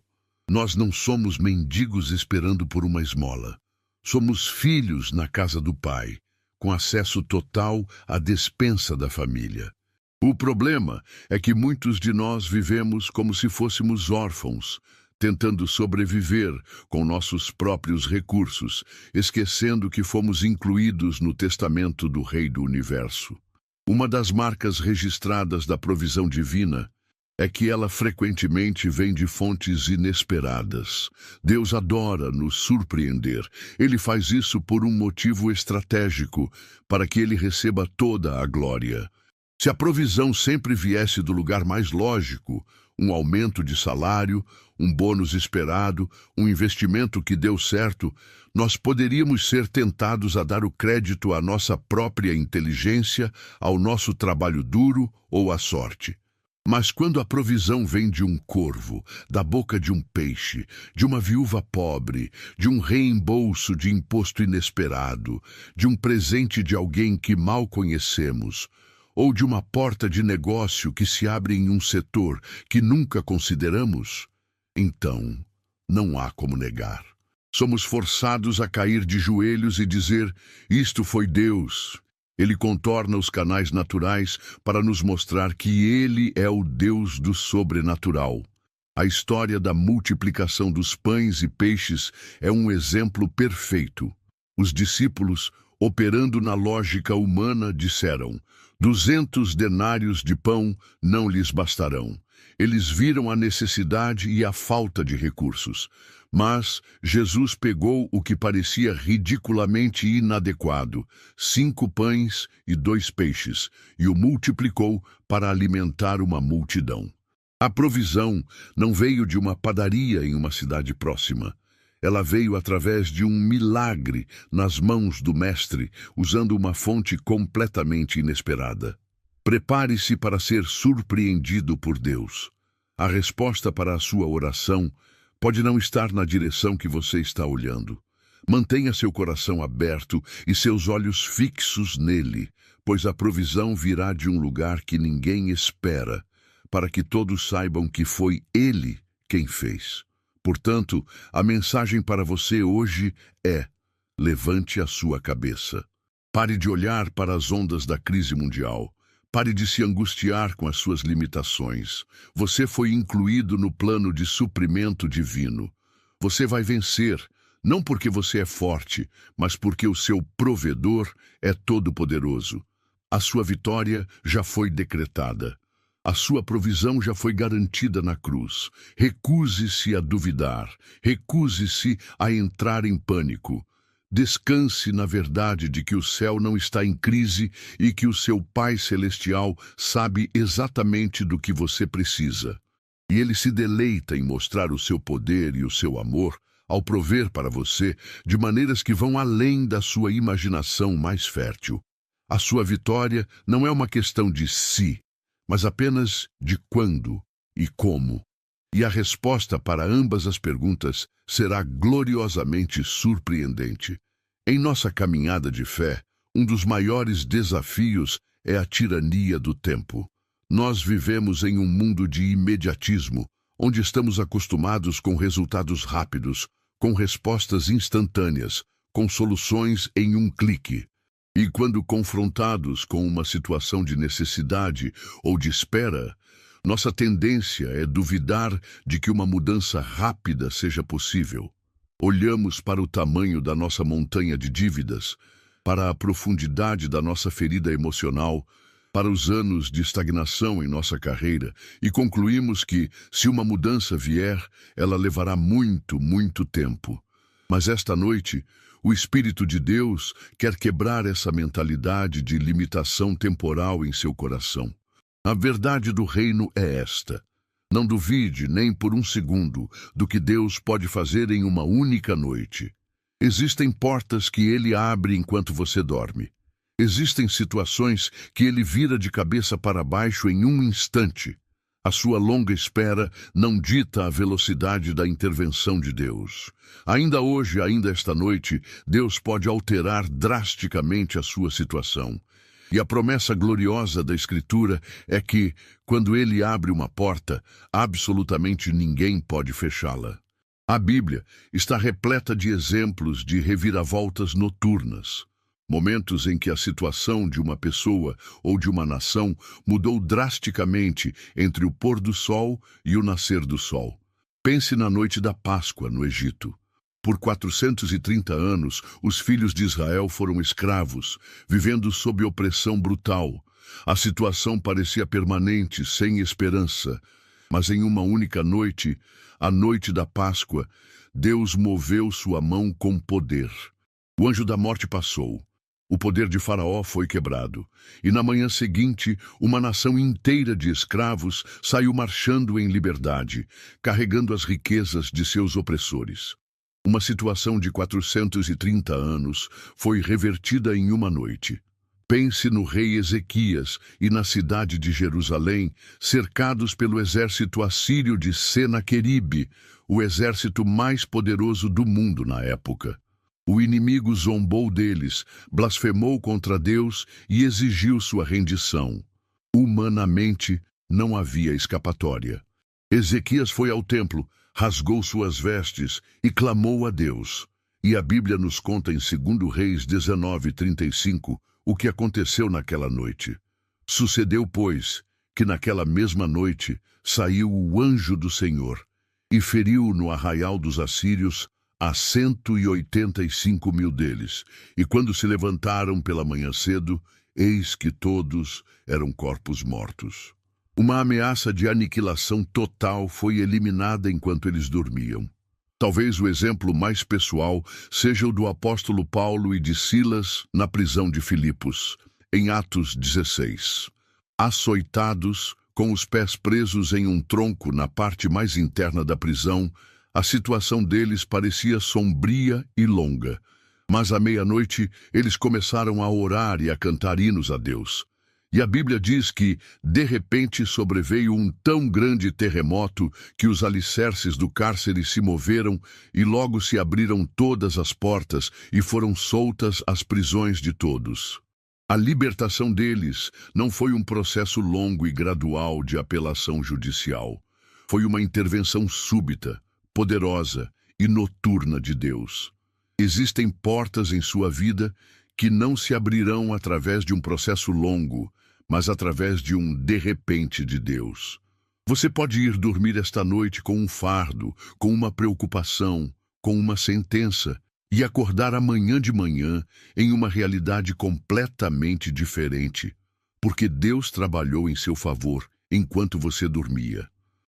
Nós não somos mendigos esperando por uma esmola. Somos filhos na casa do Pai, com acesso total à despensa da família. O problema é que muitos de nós vivemos como se fôssemos órfãos, tentando sobreviver com nossos próprios recursos, esquecendo que fomos incluídos no testamento do Rei do Universo. Uma das marcas registradas da provisão divina é que ela frequentemente vem de fontes inesperadas. Deus adora nos surpreender. Ele faz isso por um motivo estratégico, para que ele receba toda a glória. Se a provisão sempre viesse do lugar mais lógico, um aumento de salário, um bônus esperado, um investimento que deu certo, nós poderíamos ser tentados a dar o crédito à nossa própria inteligência, ao nosso trabalho duro ou à sorte. Mas quando a provisão vem de um corvo, da boca de um peixe, de uma viúva pobre, de um reembolso de imposto inesperado, de um presente de alguém que mal conhecemos, ou de uma porta de negócio que se abre em um setor que nunca consideramos, então não há como negar. Somos forçados a cair de joelhos e dizer: isto foi Deus. Ele contorna os canais naturais para nos mostrar que Ele é o Deus do sobrenatural. A história da multiplicação dos pães e peixes é um exemplo perfeito. Os discípulos, operando na lógica humana, disseram: 200 denários de pão não lhes bastarão. Eles viram a necessidade e a falta de recursos. Mas Jesus pegou o que parecia ridiculamente inadequado, 5 pães e 2 peixes, e o multiplicou para alimentar uma multidão. A provisão não veio de uma padaria em uma cidade próxima. Ela veio através de um milagre nas mãos do Mestre, usando uma fonte completamente inesperada. Prepare-se para ser surpreendido por Deus. A resposta para a sua oração pode não estar na direção que você está olhando. Mantenha seu coração aberto e seus olhos fixos nele, pois a provisão virá de um lugar que ninguém espera, para que todos saibam que foi Ele quem fez. Portanto, a mensagem para você hoje é: levante a sua cabeça. Pare de olhar para as ondas da crise mundial. Pare de se angustiar com as suas limitações. Você foi incluído no plano de suprimento divino. Você vai vencer, não porque você é forte, mas porque o seu provedor é todo-poderoso. A sua vitória já foi decretada. A sua provisão já foi garantida na cruz. Recuse-se a duvidar. Recuse-se a entrar em pânico. Descanse na verdade de que o céu não está em crise e que o seu Pai Celestial sabe exatamente do que você precisa. E Ele se deleita em mostrar o seu poder e o seu amor ao prover para você de maneiras que vão além da sua imaginação mais fértil. A sua vitória não é uma questão de se, mas apenas de quando e como. E a resposta para ambas as perguntas será gloriosamente surpreendente. Em nossa caminhada de fé, um dos maiores desafios é a tirania do tempo. Nós vivemos em um mundo de imediatismo, onde estamos acostumados com resultados rápidos, com respostas instantâneas, com soluções em um clique. E quando confrontados com uma situação de necessidade ou de espera, nossa tendência é duvidar de que uma mudança rápida seja possível. Olhamos para o tamanho da nossa montanha de dívidas, para a profundidade da nossa ferida emocional, para os anos de estagnação em nossa carreira e concluímos que, se uma mudança vier, ela levará muito, muito tempo. Mas esta noite, o Espírito de Deus quer quebrar essa mentalidade de limitação temporal em seu coração. A verdade do reino é esta. Não duvide nem por um segundo do que Deus pode fazer em uma única noite. Existem portas que Ele abre enquanto você dorme. Existem situações que Ele vira de cabeça para baixo em um instante. A sua longa espera não dita a velocidade da intervenção de Deus. Ainda hoje, ainda esta noite, Deus pode alterar drasticamente a sua situação. E a promessa gloriosa da Escritura é que, quando Ele abre uma porta, absolutamente ninguém pode fechá-la. A Bíblia está repleta de exemplos de reviravoltas noturnas. Momentos em que a situação de uma pessoa ou de uma nação mudou drasticamente entre o pôr do sol e o nascer do sol. Pense na noite da Páscoa no Egito. Por 430 anos, os filhos de Israel foram escravos, vivendo sob opressão brutal. A situação parecia permanente, sem esperança. Mas em uma única noite, a noite da Páscoa, Deus moveu sua mão com poder. O anjo da morte passou. O poder de Faraó foi quebrado, e na manhã seguinte, uma nação inteira de escravos saiu marchando em liberdade, carregando as riquezas de seus opressores. Uma situação de 430 anos foi revertida em uma noite. Pense no rei Ezequias e na cidade de Jerusalém, cercados pelo exército assírio de Senaqueribe, o exército mais poderoso do mundo na época. O inimigo zombou deles, blasfemou contra Deus e exigiu sua rendição. Humanamente, não havia escapatória. Ezequias foi ao templo, rasgou suas vestes e clamou a Deus. E a Bíblia nos conta em 2 Reis 19:35 o que aconteceu naquela noite. Sucedeu, pois, que naquela mesma noite saiu o anjo do Senhor e feriu no arraial dos assírios a 185.000 deles, e quando se levantaram pela manhã cedo, eis que todos eram corpos mortos. Uma ameaça de aniquilação total foi eliminada enquanto eles dormiam. Talvez o exemplo mais pessoal seja o do apóstolo Paulo e de Silas na prisão de Filipos, em Atos 16. Açoitados, com os pés presos em um tronco na parte mais interna da prisão, a situação deles parecia sombria e longa, mas à meia-noite eles começaram a orar e a cantar hinos a Deus. E a Bíblia diz que, de repente, sobreveio um tão grande terremoto que os alicerces do cárcere se moveram e logo se abriram todas as portas e foram soltas as prisões de todos. A libertação deles não foi um processo longo e gradual de apelação judicial. Foi uma intervenção súbita, poderosa e noturna de Deus. Existem portas em sua vida que não se abrirão através de um processo longo, mas através de um de repente de Deus. Você pode ir dormir esta noite com um fardo, com uma preocupação, com uma sentença, e acordar amanhã de manhã em uma realidade completamente diferente, porque Deus trabalhou em seu favor enquanto você dormia.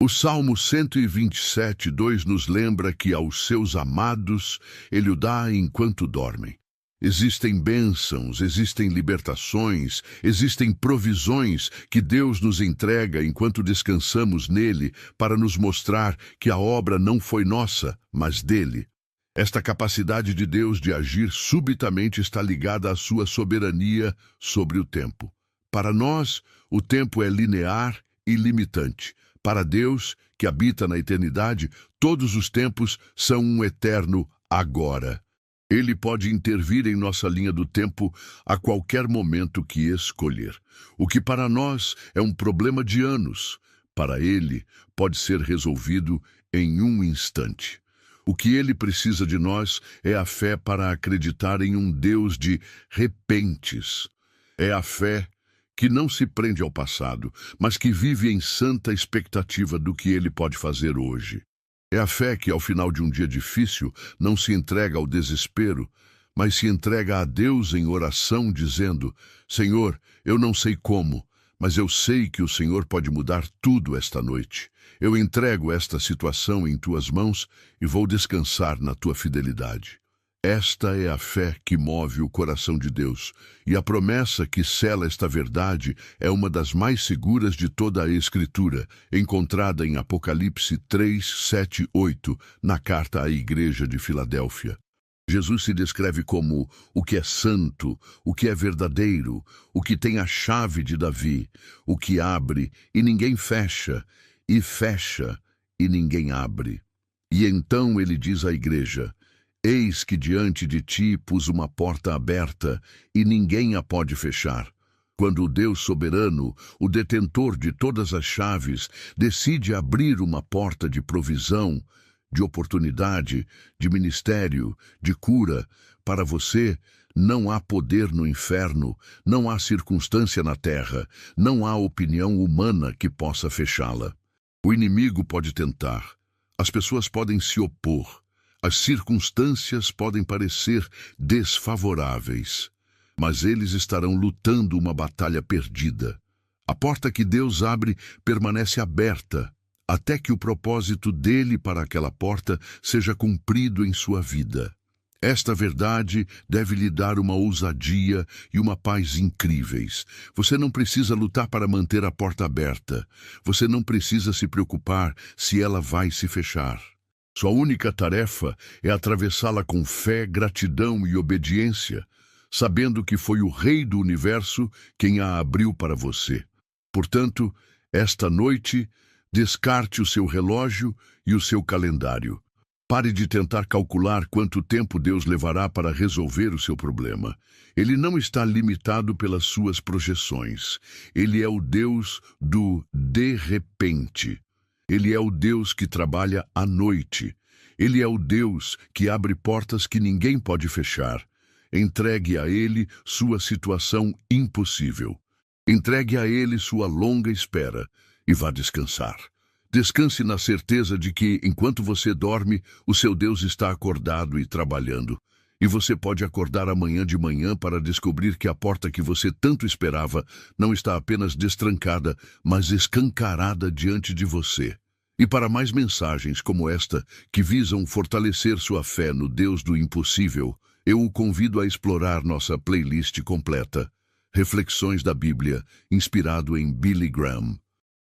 O Salmo 127:2 nos lembra que aos seus amados Ele o dá enquanto dormem. Existem bênçãos, existem libertações, existem provisões que Deus nos entrega enquanto descansamos nele para nos mostrar que a obra não foi nossa, mas dele. Esta capacidade de Deus de agir subitamente está ligada à sua soberania sobre o tempo. Para nós, o tempo é linear e limitante. Para Deus, que habita na eternidade, todos os tempos são um eterno agora. Ele pode intervir em nossa linha do tempo a qualquer momento que escolher. O que para nós é um problema de anos, para Ele pode ser resolvido em um instante. O que Ele precisa de nós é a fé para acreditar em um Deus de repentes. É a fé que não se prende ao passado, mas que vive em santa expectativa do que Ele pode fazer hoje. É a fé que, ao final de um dia difícil, não se entrega ao desespero, mas se entrega a Deus em oração, dizendo: Senhor, eu não sei como, mas eu sei que o Senhor pode mudar tudo esta noite. Eu entrego esta situação em tuas mãos e vou descansar na tua fidelidade. Esta é a fé que move o coração de Deus, e a promessa que sela esta verdade é uma das mais seguras de toda a Escritura, encontrada em Apocalipse 3, 7, 8, na carta à igreja de Filadélfia. Jesus se descreve como o que é santo, o que é verdadeiro, o que tem a chave de Davi, o que abre e ninguém fecha, e fecha e ninguém abre. E então ele diz à igreja: Eis que diante de ti pus uma porta aberta, e ninguém a pode fechar. Quando o Deus soberano, o detentor de todas as chaves, decide abrir uma porta de provisão, de oportunidade, de ministério, de cura, para você, não há poder no inferno, não há circunstância na terra, não há opinião humana que possa fechá-la. O inimigo pode tentar, as pessoas podem se opor, as circunstâncias podem parecer desfavoráveis, mas eles estarão lutando uma batalha perdida. A porta que Deus abre permanece aberta, até que o propósito dele para aquela porta seja cumprido em sua vida. Esta verdade deve lhe dar uma ousadia e uma paz incríveis. Você não precisa lutar para manter a porta aberta. Você não precisa se preocupar se ela vai se fechar. Sua única tarefa é atravessá-la com fé, gratidão e obediência, sabendo que foi o Rei do Universo quem a abriu para você. Portanto, esta noite, descarte o seu relógio e o seu calendário. Pare de tentar calcular quanto tempo Deus levará para resolver o seu problema. Ele não está limitado pelas suas projeções. Ele é o Deus do de repente. Ele é o Deus que trabalha à noite. Ele é o Deus que abre portas que ninguém pode fechar. Entregue a Ele sua situação impossível. Entregue a Ele sua longa espera e vá descansar. Descanse na certeza de que, enquanto você dorme, o seu Deus está acordado e trabalhando. E você pode acordar amanhã de manhã para descobrir que a porta que você tanto esperava não está apenas destrancada, mas escancarada diante de você. E para mais mensagens como esta, que visam fortalecer sua fé no Deus do impossível, eu o convido a explorar nossa playlist completa, Reflexões da Bíblia, inspirado em Billy Graham.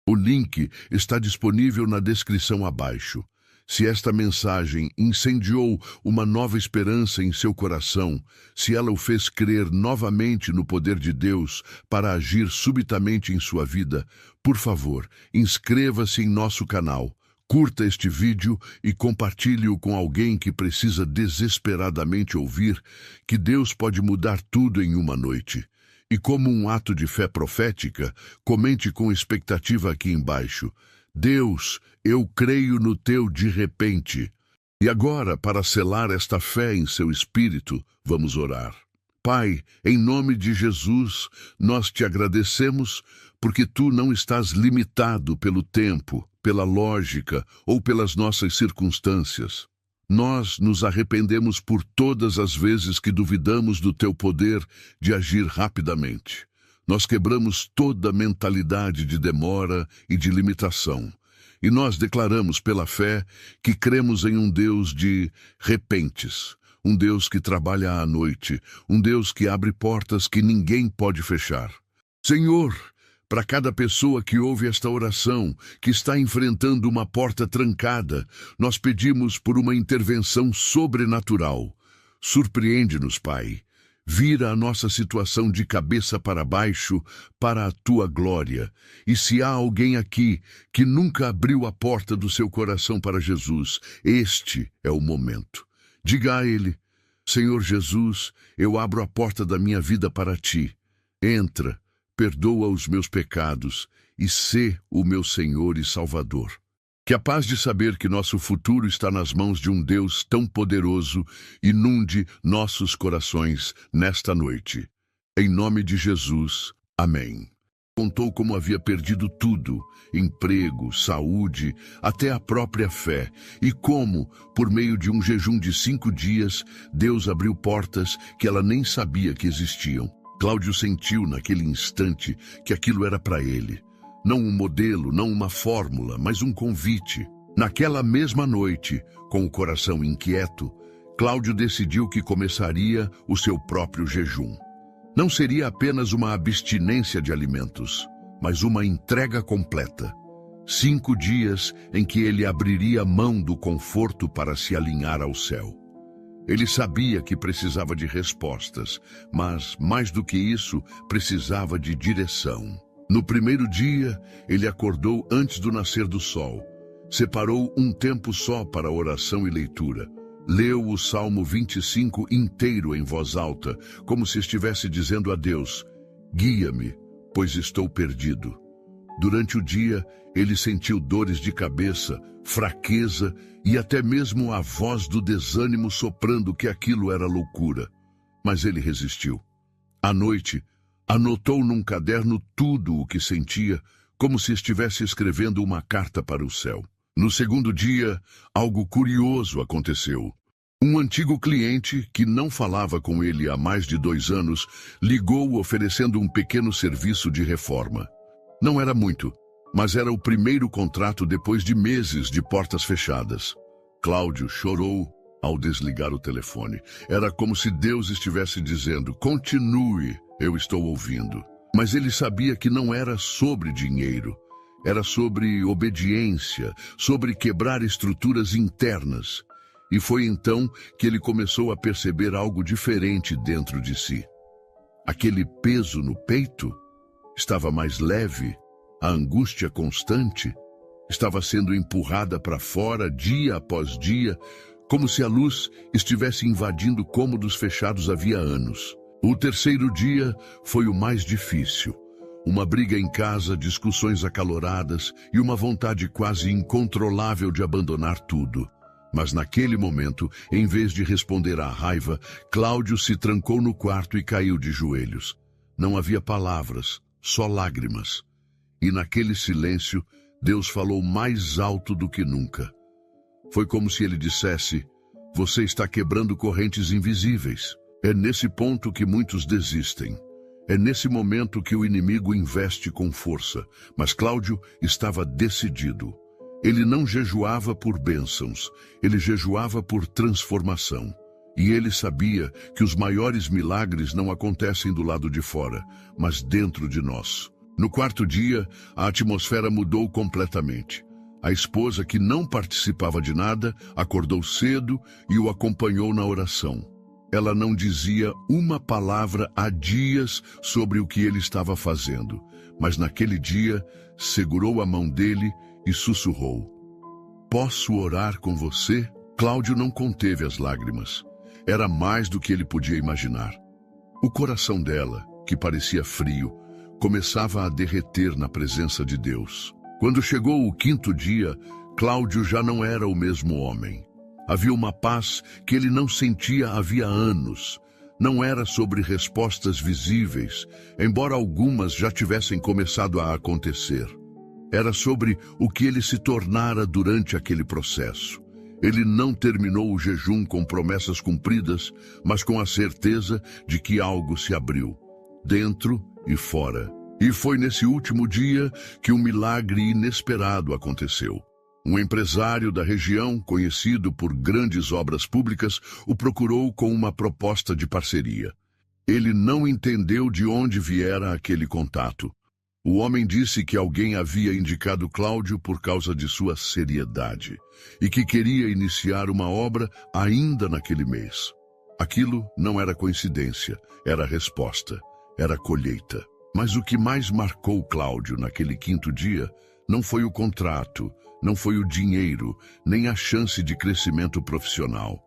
O link está disponível na descrição abaixo. Se esta mensagem incendiou uma nova esperança em seu coração, se ela o fez crer novamente no poder de Deus para agir subitamente em sua vida, por favor, inscreva-se em nosso canal, curta este vídeo e compartilhe-o com alguém que precisa desesperadamente ouvir que Deus pode mudar tudo em uma noite. E como um ato de fé profética, comente com expectativa aqui embaixo: Deus, eu creio no teu de repente. E agora, para selar esta fé em seu espírito, vamos orar. Pai, em nome de Jesus, nós te agradecemos porque tu não estás limitado pelo tempo, pela lógica ou pelas nossas circunstâncias. Nós nos arrependemos por todas as vezes que duvidamos do teu poder de agir rapidamente. Nós quebramos toda a mentalidade de demora e de limitação. E nós declaramos pela fé que cremos em um Deus de repentes, um Deus que trabalha à noite, um Deus que abre portas que ninguém pode fechar. Senhor, para cada pessoa que ouve esta oração, que está enfrentando uma porta trancada, nós pedimos por uma intervenção sobrenatural. Surpreende-nos, Pai. Vira a nossa situação de cabeça para baixo para a tua glória. E se há alguém aqui que nunca abriu a porta do seu coração para Jesus, este é o momento. Diga a ele: Senhor Jesus, eu abro a porta da minha vida para ti. Entra, perdoa os meus pecados e sê o meu Senhor e Salvador. Que a paz de saber que nosso futuro está nas mãos de um Deus tão poderoso inunde nossos corações nesta noite. Em nome de Jesus, amém. Contou como havia perdido tudo, emprego, saúde, até a própria fé, e como, por meio de um jejum de 5 dias, Deus abriu portas que ela nem sabia que existiam. Cláudio sentiu naquele instante que aquilo era para ele. Não um modelo, não uma fórmula, mas um convite. Naquela mesma noite, com o coração inquieto, Cláudio decidiu que começaria o seu próprio jejum. Não seria apenas uma abstinência de alimentos, mas uma entrega completa. 5 dias em que ele abriria mão do conforto para se alinhar ao céu. Ele sabia que precisava de respostas, mas, mais do que isso, precisava de direção. No primeiro dia, ele acordou antes do nascer do sol. Separou um tempo só para oração e leitura. Leu o Salmo 25 inteiro em voz alta, como se estivesse dizendo a Deus: guia-me, pois estou perdido. Durante o dia, ele sentiu dores de cabeça, fraqueza e até mesmo a voz do desânimo soprando que aquilo era loucura. Mas ele resistiu. À noite, anotou num caderno tudo o que sentia, como se estivesse escrevendo uma carta para o céu. No segundo dia, algo curioso aconteceu. Um antigo cliente, que não falava com ele há mais de 2 anos, ligou oferecendo um pequeno serviço de reforma. Não era muito, mas era o primeiro contrato depois de meses de portas fechadas. Cláudio chorou ao desligar o telefone. Era como se Deus estivesse dizendo: continue, eu estou ouvindo. Mas ele sabia que não era sobre dinheiro. Era sobre obediência, sobre quebrar estruturas internas. E foi então que ele começou a perceber algo diferente dentro de si. Aquele peso no peito estava mais leve, a angústia constante estava sendo empurrada para fora dia após dia, como se a luz estivesse invadindo cômodos fechados havia anos. O terceiro dia foi o mais difícil. Uma briga em casa, discussões acaloradas e uma vontade quase incontrolável de abandonar tudo. Mas naquele momento, em vez de responder à raiva, Cláudio se trancou no quarto e caiu de joelhos. Não havia palavras, só lágrimas. E naquele silêncio, Deus falou mais alto do que nunca. Foi como se ele dissesse: você está quebrando correntes invisíveis. É nesse ponto que muitos desistem. É nesse momento que o inimigo investe com força. Mas Cláudio estava decidido. Ele não jejuava por bênçãos, ele jejuava por transformação. E ele sabia que os maiores milagres não acontecem do lado de fora, mas dentro de nós. No quarto dia, a atmosfera mudou completamente. A esposa, que não participava de nada, acordou cedo e o acompanhou na oração. Ela não dizia uma palavra há dias sobre o que ele estava fazendo, mas naquele dia segurou a mão dele e sussurrou: posso orar com você? Cláudio não conteve as lágrimas. Era mais do que ele podia imaginar. O coração dela, que parecia frio, começava a derreter na presença de Deus. Quando chegou o 5º dia, Cláudio já não era o mesmo homem. Havia uma paz que ele não sentia havia anos. Não era sobre respostas visíveis, embora algumas já tivessem começado a acontecer. Era sobre o que ele se tornara durante aquele processo. Ele não terminou o jejum com promessas cumpridas, mas com a certeza de que algo se abriu, dentro e fora. E foi nesse último dia que um milagre inesperado aconteceu. Um empresário da região, conhecido por grandes obras públicas, o procurou com uma proposta de parceria. Ele não entendeu de onde viera aquele contato. O homem disse que alguém havia indicado Cláudio por causa de sua seriedade e que queria iniciar uma obra ainda naquele mês. Aquilo não era coincidência, era resposta, era colheita. Mas o que mais marcou Cláudio naquele quinto dia não foi o contrato, não foi o dinheiro, nem a chance de crescimento profissional.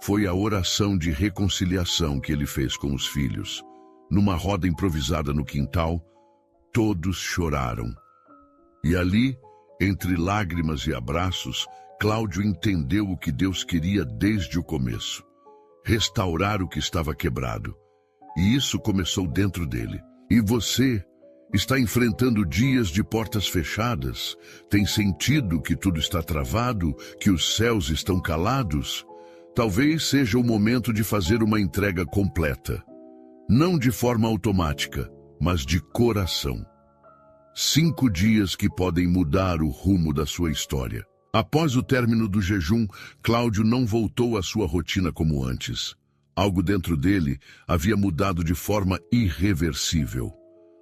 Foi a oração de reconciliação que ele fez com os filhos. Numa roda improvisada no quintal, todos choraram. E ali, entre lágrimas e abraços, Cláudio entendeu o que Deus queria desde o começo: restaurar o que estava quebrado. E isso começou dentro dele. E você está enfrentando dias de portas fechadas? Tem sentido que tudo está travado, que os céus estão calados? Talvez seja o momento de fazer uma entrega completa. Não de forma automática, mas de coração. 5 dias que podem mudar o rumo da sua história. Após o término do jejum, Cláudio não voltou à sua rotina como antes. Algo dentro dele havia mudado de forma irreversível.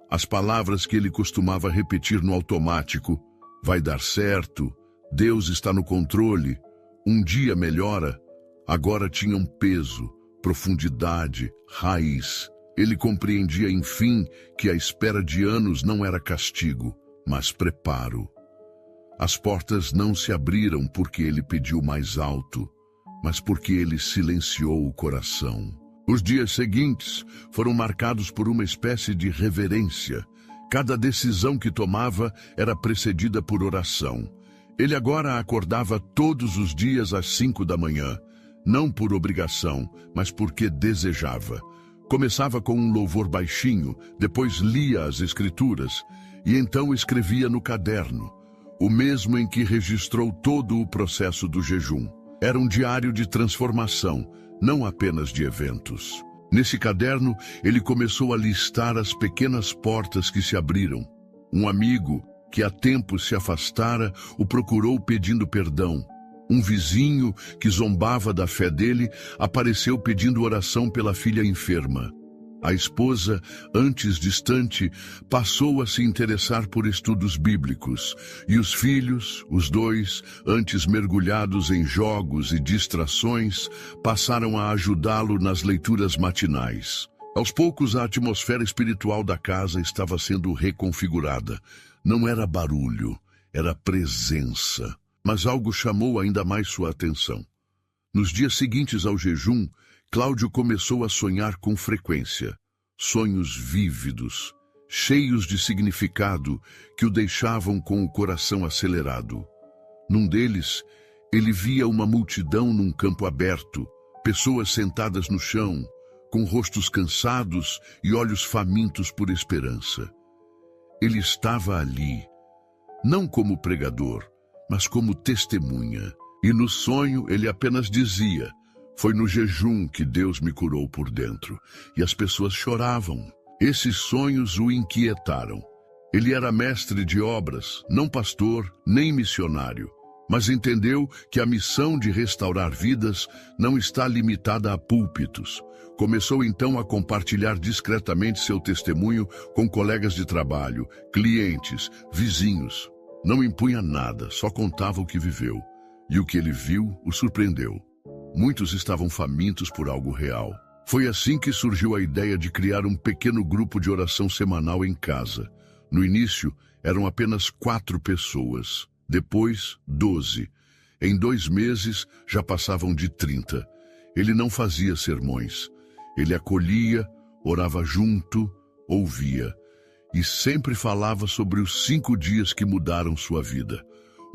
As palavras que ele costumava repetir no automático: vai dar certo, Deus está no controle, um dia melhora, agora tinham peso, profundidade, raiz. Ele compreendia, enfim, que a espera de anos não era castigo, mas preparo. As portas não se abriram porque ele pediu mais alto, mas porque ele silenciou o coração. Os dias seguintes foram marcados por uma espécie de reverência. Cada decisão que tomava era precedida por oração. Ele agora acordava todos os dias às 5 da manhã, não por obrigação, mas porque desejava. Começava com um louvor baixinho, depois lia as escrituras e então escrevia no caderno, o mesmo em que registrou todo o processo do jejum. Era um diário de transformação, não apenas de eventos. Nesse caderno, ele começou a listar as pequenas portas que se abriram. Um amigo, que há tempo se afastara, o procurou pedindo perdão. Um vizinho, que zombava da fé dele, apareceu pedindo oração pela filha enferma. A esposa, antes distante, passou a se interessar por estudos bíblicos. E os filhos, os dois, antes mergulhados em jogos e distrações, passaram a ajudá-lo nas leituras matinais. Aos poucos, a atmosfera espiritual da casa estava sendo reconfigurada. Não era barulho, era presença. Mas algo chamou ainda mais sua atenção. Nos dias seguintes ao jejum, Cláudio começou a sonhar com frequência. Sonhos vívidos, cheios de significado, que o deixavam com o coração acelerado. Num deles, ele via uma multidão num campo aberto, pessoas sentadas no chão, com rostos cansados e olhos famintos por esperança. Ele estava ali, não como pregador, mas como testemunha. E no sonho ele apenas dizia: foi no jejum que Deus me curou por dentro. E as pessoas choravam. Esses sonhos o inquietaram. Ele era mestre de obras, não pastor, nem missionário. Mas entendeu que a missão de restaurar vidas não está limitada a púlpitos. Começou então a compartilhar discretamente seu testemunho com colegas de trabalho, clientes, vizinhos. Não impunha nada, só contava o que viveu. E o que ele viu o surpreendeu. Muitos estavam famintos por algo real. Foi assim que surgiu a ideia de criar um pequeno grupo de oração semanal em casa. No início, eram apenas 4 pessoas. Depois, 12. Em 2 meses, já passavam de 30. Ele não fazia sermões. Ele acolhia, orava junto, ouvia. E sempre falava sobre os 5 dias que mudaram sua vida.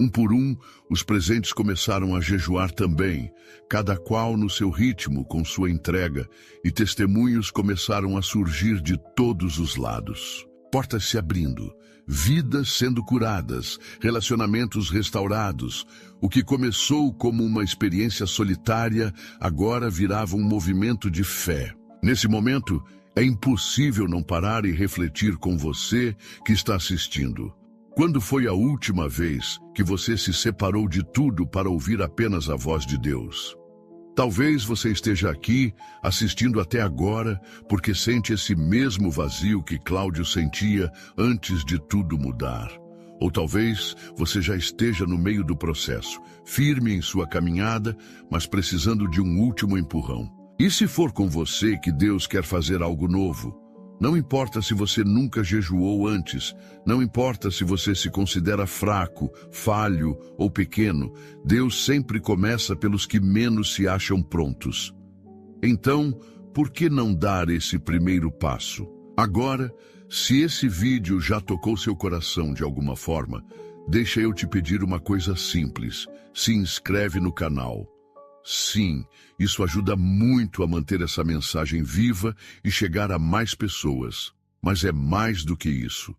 Um por um, os presentes começaram a jejuar também, cada qual no seu ritmo com sua entrega, e testemunhos começaram a surgir de todos os lados. Portas se abrindo, vidas sendo curadas, relacionamentos restaurados. O que começou como uma experiência solitária, agora virava um movimento de fé. Nesse momento, é impossível não parar e refletir com você que está assistindo. Quando foi a última vez que você se separou de tudo para ouvir apenas a voz de Deus? Talvez você esteja aqui assistindo até agora porque sente esse mesmo vazio que Cláudio sentia antes de tudo mudar. Ou talvez você já esteja no meio do processo, firme em sua caminhada, mas precisando de um último empurrão. E se for com você que Deus quer fazer algo novo? Não importa se você nunca jejuou antes, não importa se você se considera fraco, falho ou pequeno, Deus sempre começa pelos que menos se acham prontos. Então, por que não dar esse primeiro passo? Agora, se esse vídeo já tocou seu coração de alguma forma, deixa eu te pedir uma coisa simples: se inscreve no canal. Sim, isso ajuda muito a manter essa mensagem viva e chegar a mais pessoas. Mas é mais do que isso.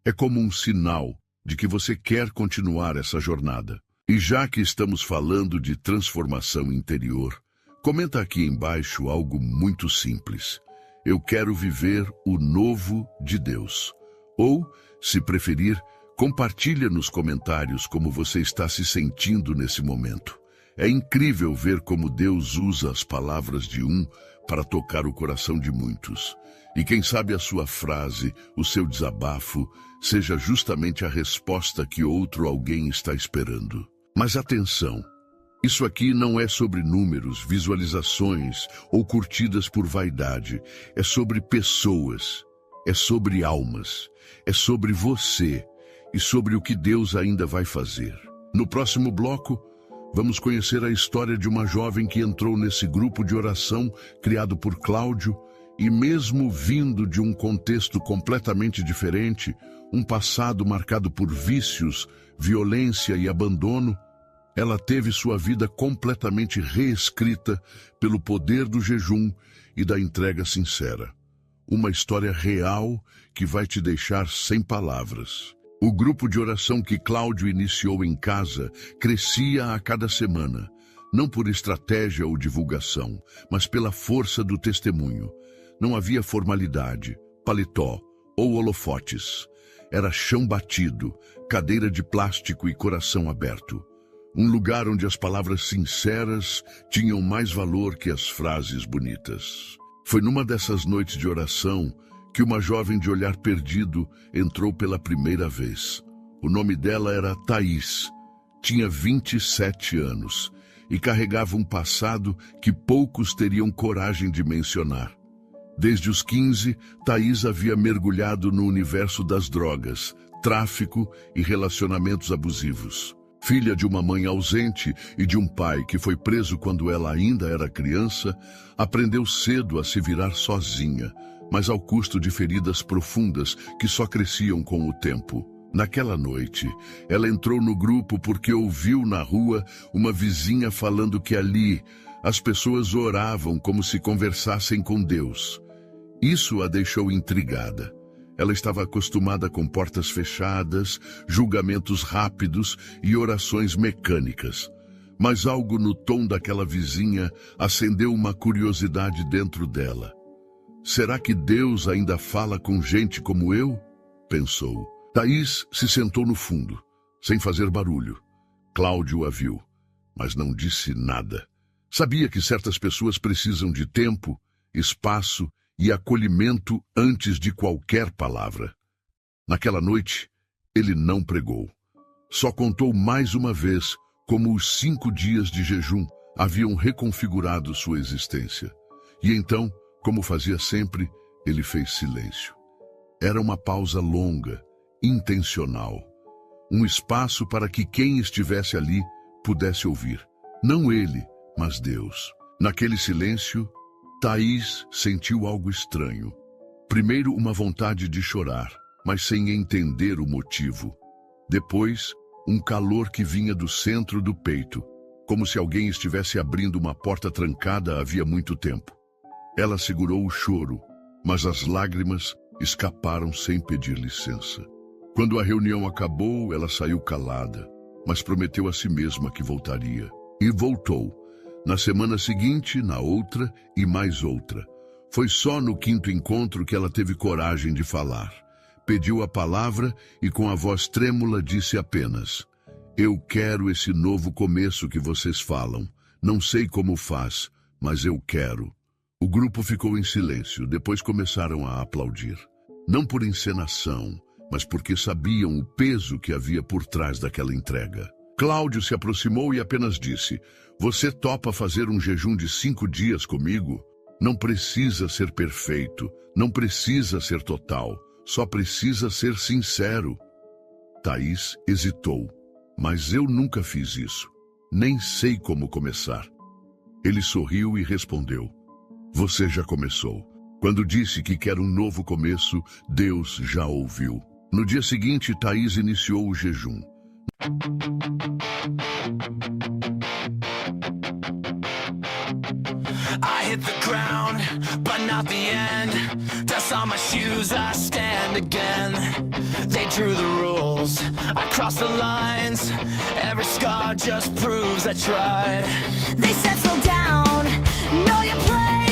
É como um sinal de que você quer continuar essa jornada. E já que estamos falando de transformação interior, comenta aqui embaixo algo muito simples. Eu quero viver o novo de Deus. Ou, se preferir, compartilha nos comentários como você está se sentindo nesse momento. É incrível ver como Deus usa as palavras de um para tocar o coração de muitos. E quem sabe a sua frase, o seu desabafo, seja justamente a resposta que outro alguém está esperando. Mas atenção, isso aqui não é sobre números, visualizações ou curtidas por vaidade. É sobre pessoas, é sobre almas, é sobre você e sobre o que Deus ainda vai fazer. No próximo bloco, vamos conhecer a história de uma jovem que entrou nesse grupo de oração criado por Cláudio e, mesmo vindo de um contexto completamente diferente, um passado marcado por vícios, violência e abandono, ela teve sua vida completamente reescrita pelo poder do jejum e da entrega sincera. Uma história real que vai te deixar sem palavras. O grupo de oração que Cláudio iniciou em casa crescia a cada semana, não por estratégia ou divulgação, mas pela força do testemunho. Não havia formalidade, paletó ou holofotes. Era chão batido, cadeira de plástico e coração aberto. Um lugar onde as palavras sinceras tinham mais valor que as frases bonitas. Foi numa dessas noites de oração que uma jovem de olhar perdido entrou pela primeira vez. O nome dela era Thaís, tinha 27 anos e carregava um passado que poucos teriam coragem de mencionar. Desde os 15, Thaís havia mergulhado no universo das drogas, tráfico e relacionamentos abusivos. Filha de uma mãe ausente e de um pai que foi preso quando ela ainda era criança, aprendeu cedo a se virar sozinha, mas ao custo de feridas profundas que só cresciam com o tempo. Naquela noite, ela entrou no grupo porque ouviu na rua uma vizinha falando que ali as pessoas oravam como se conversassem com Deus. Isso a deixou intrigada. Ela estava acostumada com portas fechadas, julgamentos rápidos e orações mecânicas. Mas algo no tom daquela vizinha acendeu uma curiosidade dentro dela. Será que Deus ainda fala com gente como eu? Pensou. Thaís se sentou no fundo, sem fazer barulho. Cláudio a viu, mas não disse nada. Sabia que certas pessoas precisam de tempo, espaço e acolhimento antes de qualquer palavra. Naquela noite, ele não pregou. Só contou mais uma vez como os 5 dias de jejum haviam reconfigurado sua existência. E então, como fazia sempre, ele fez silêncio. Era uma pausa longa, intencional. Um espaço para que quem estivesse ali pudesse ouvir. Não ele, mas Deus. Naquele silêncio, Thaís sentiu algo estranho. Primeiro, uma vontade de chorar, mas sem entender o motivo. Depois, um calor que vinha do centro do peito, como se alguém estivesse abrindo uma porta trancada havia muito tempo. Ela segurou o choro, mas as lágrimas escaparam sem pedir licença. Quando a reunião acabou, ela saiu calada, mas prometeu a si mesma que voltaria. E voltou. Na semana seguinte, na outra e mais outra. Foi só no quinto encontro que ela teve coragem de falar. Pediu a palavra e com a voz trêmula disse apenas: "Eu quero esse novo começo que vocês falam. Não sei como faz, mas eu quero." O grupo ficou em silêncio, depois começaram a aplaudir. Não por encenação, mas porque sabiam o peso que havia por trás daquela entrega. Cláudio se aproximou e apenas disse: "Você topa fazer um jejum de 5 dias comigo? Não precisa ser perfeito, não precisa ser total, só precisa ser sincero." Thaís hesitou. "Mas eu nunca fiz isso. Nem sei como começar." Ele sorriu e respondeu: "Você já começou. Quando disse que quer um novo começo, Deus já ouviu." No dia seguinte, Thaís iniciou o jejum. I hit the ground, but not the end. Dust on my shoes, I stand again. They drew the rules, I crossed the lines. Every scar just proves I tried. They said slow down, know your place.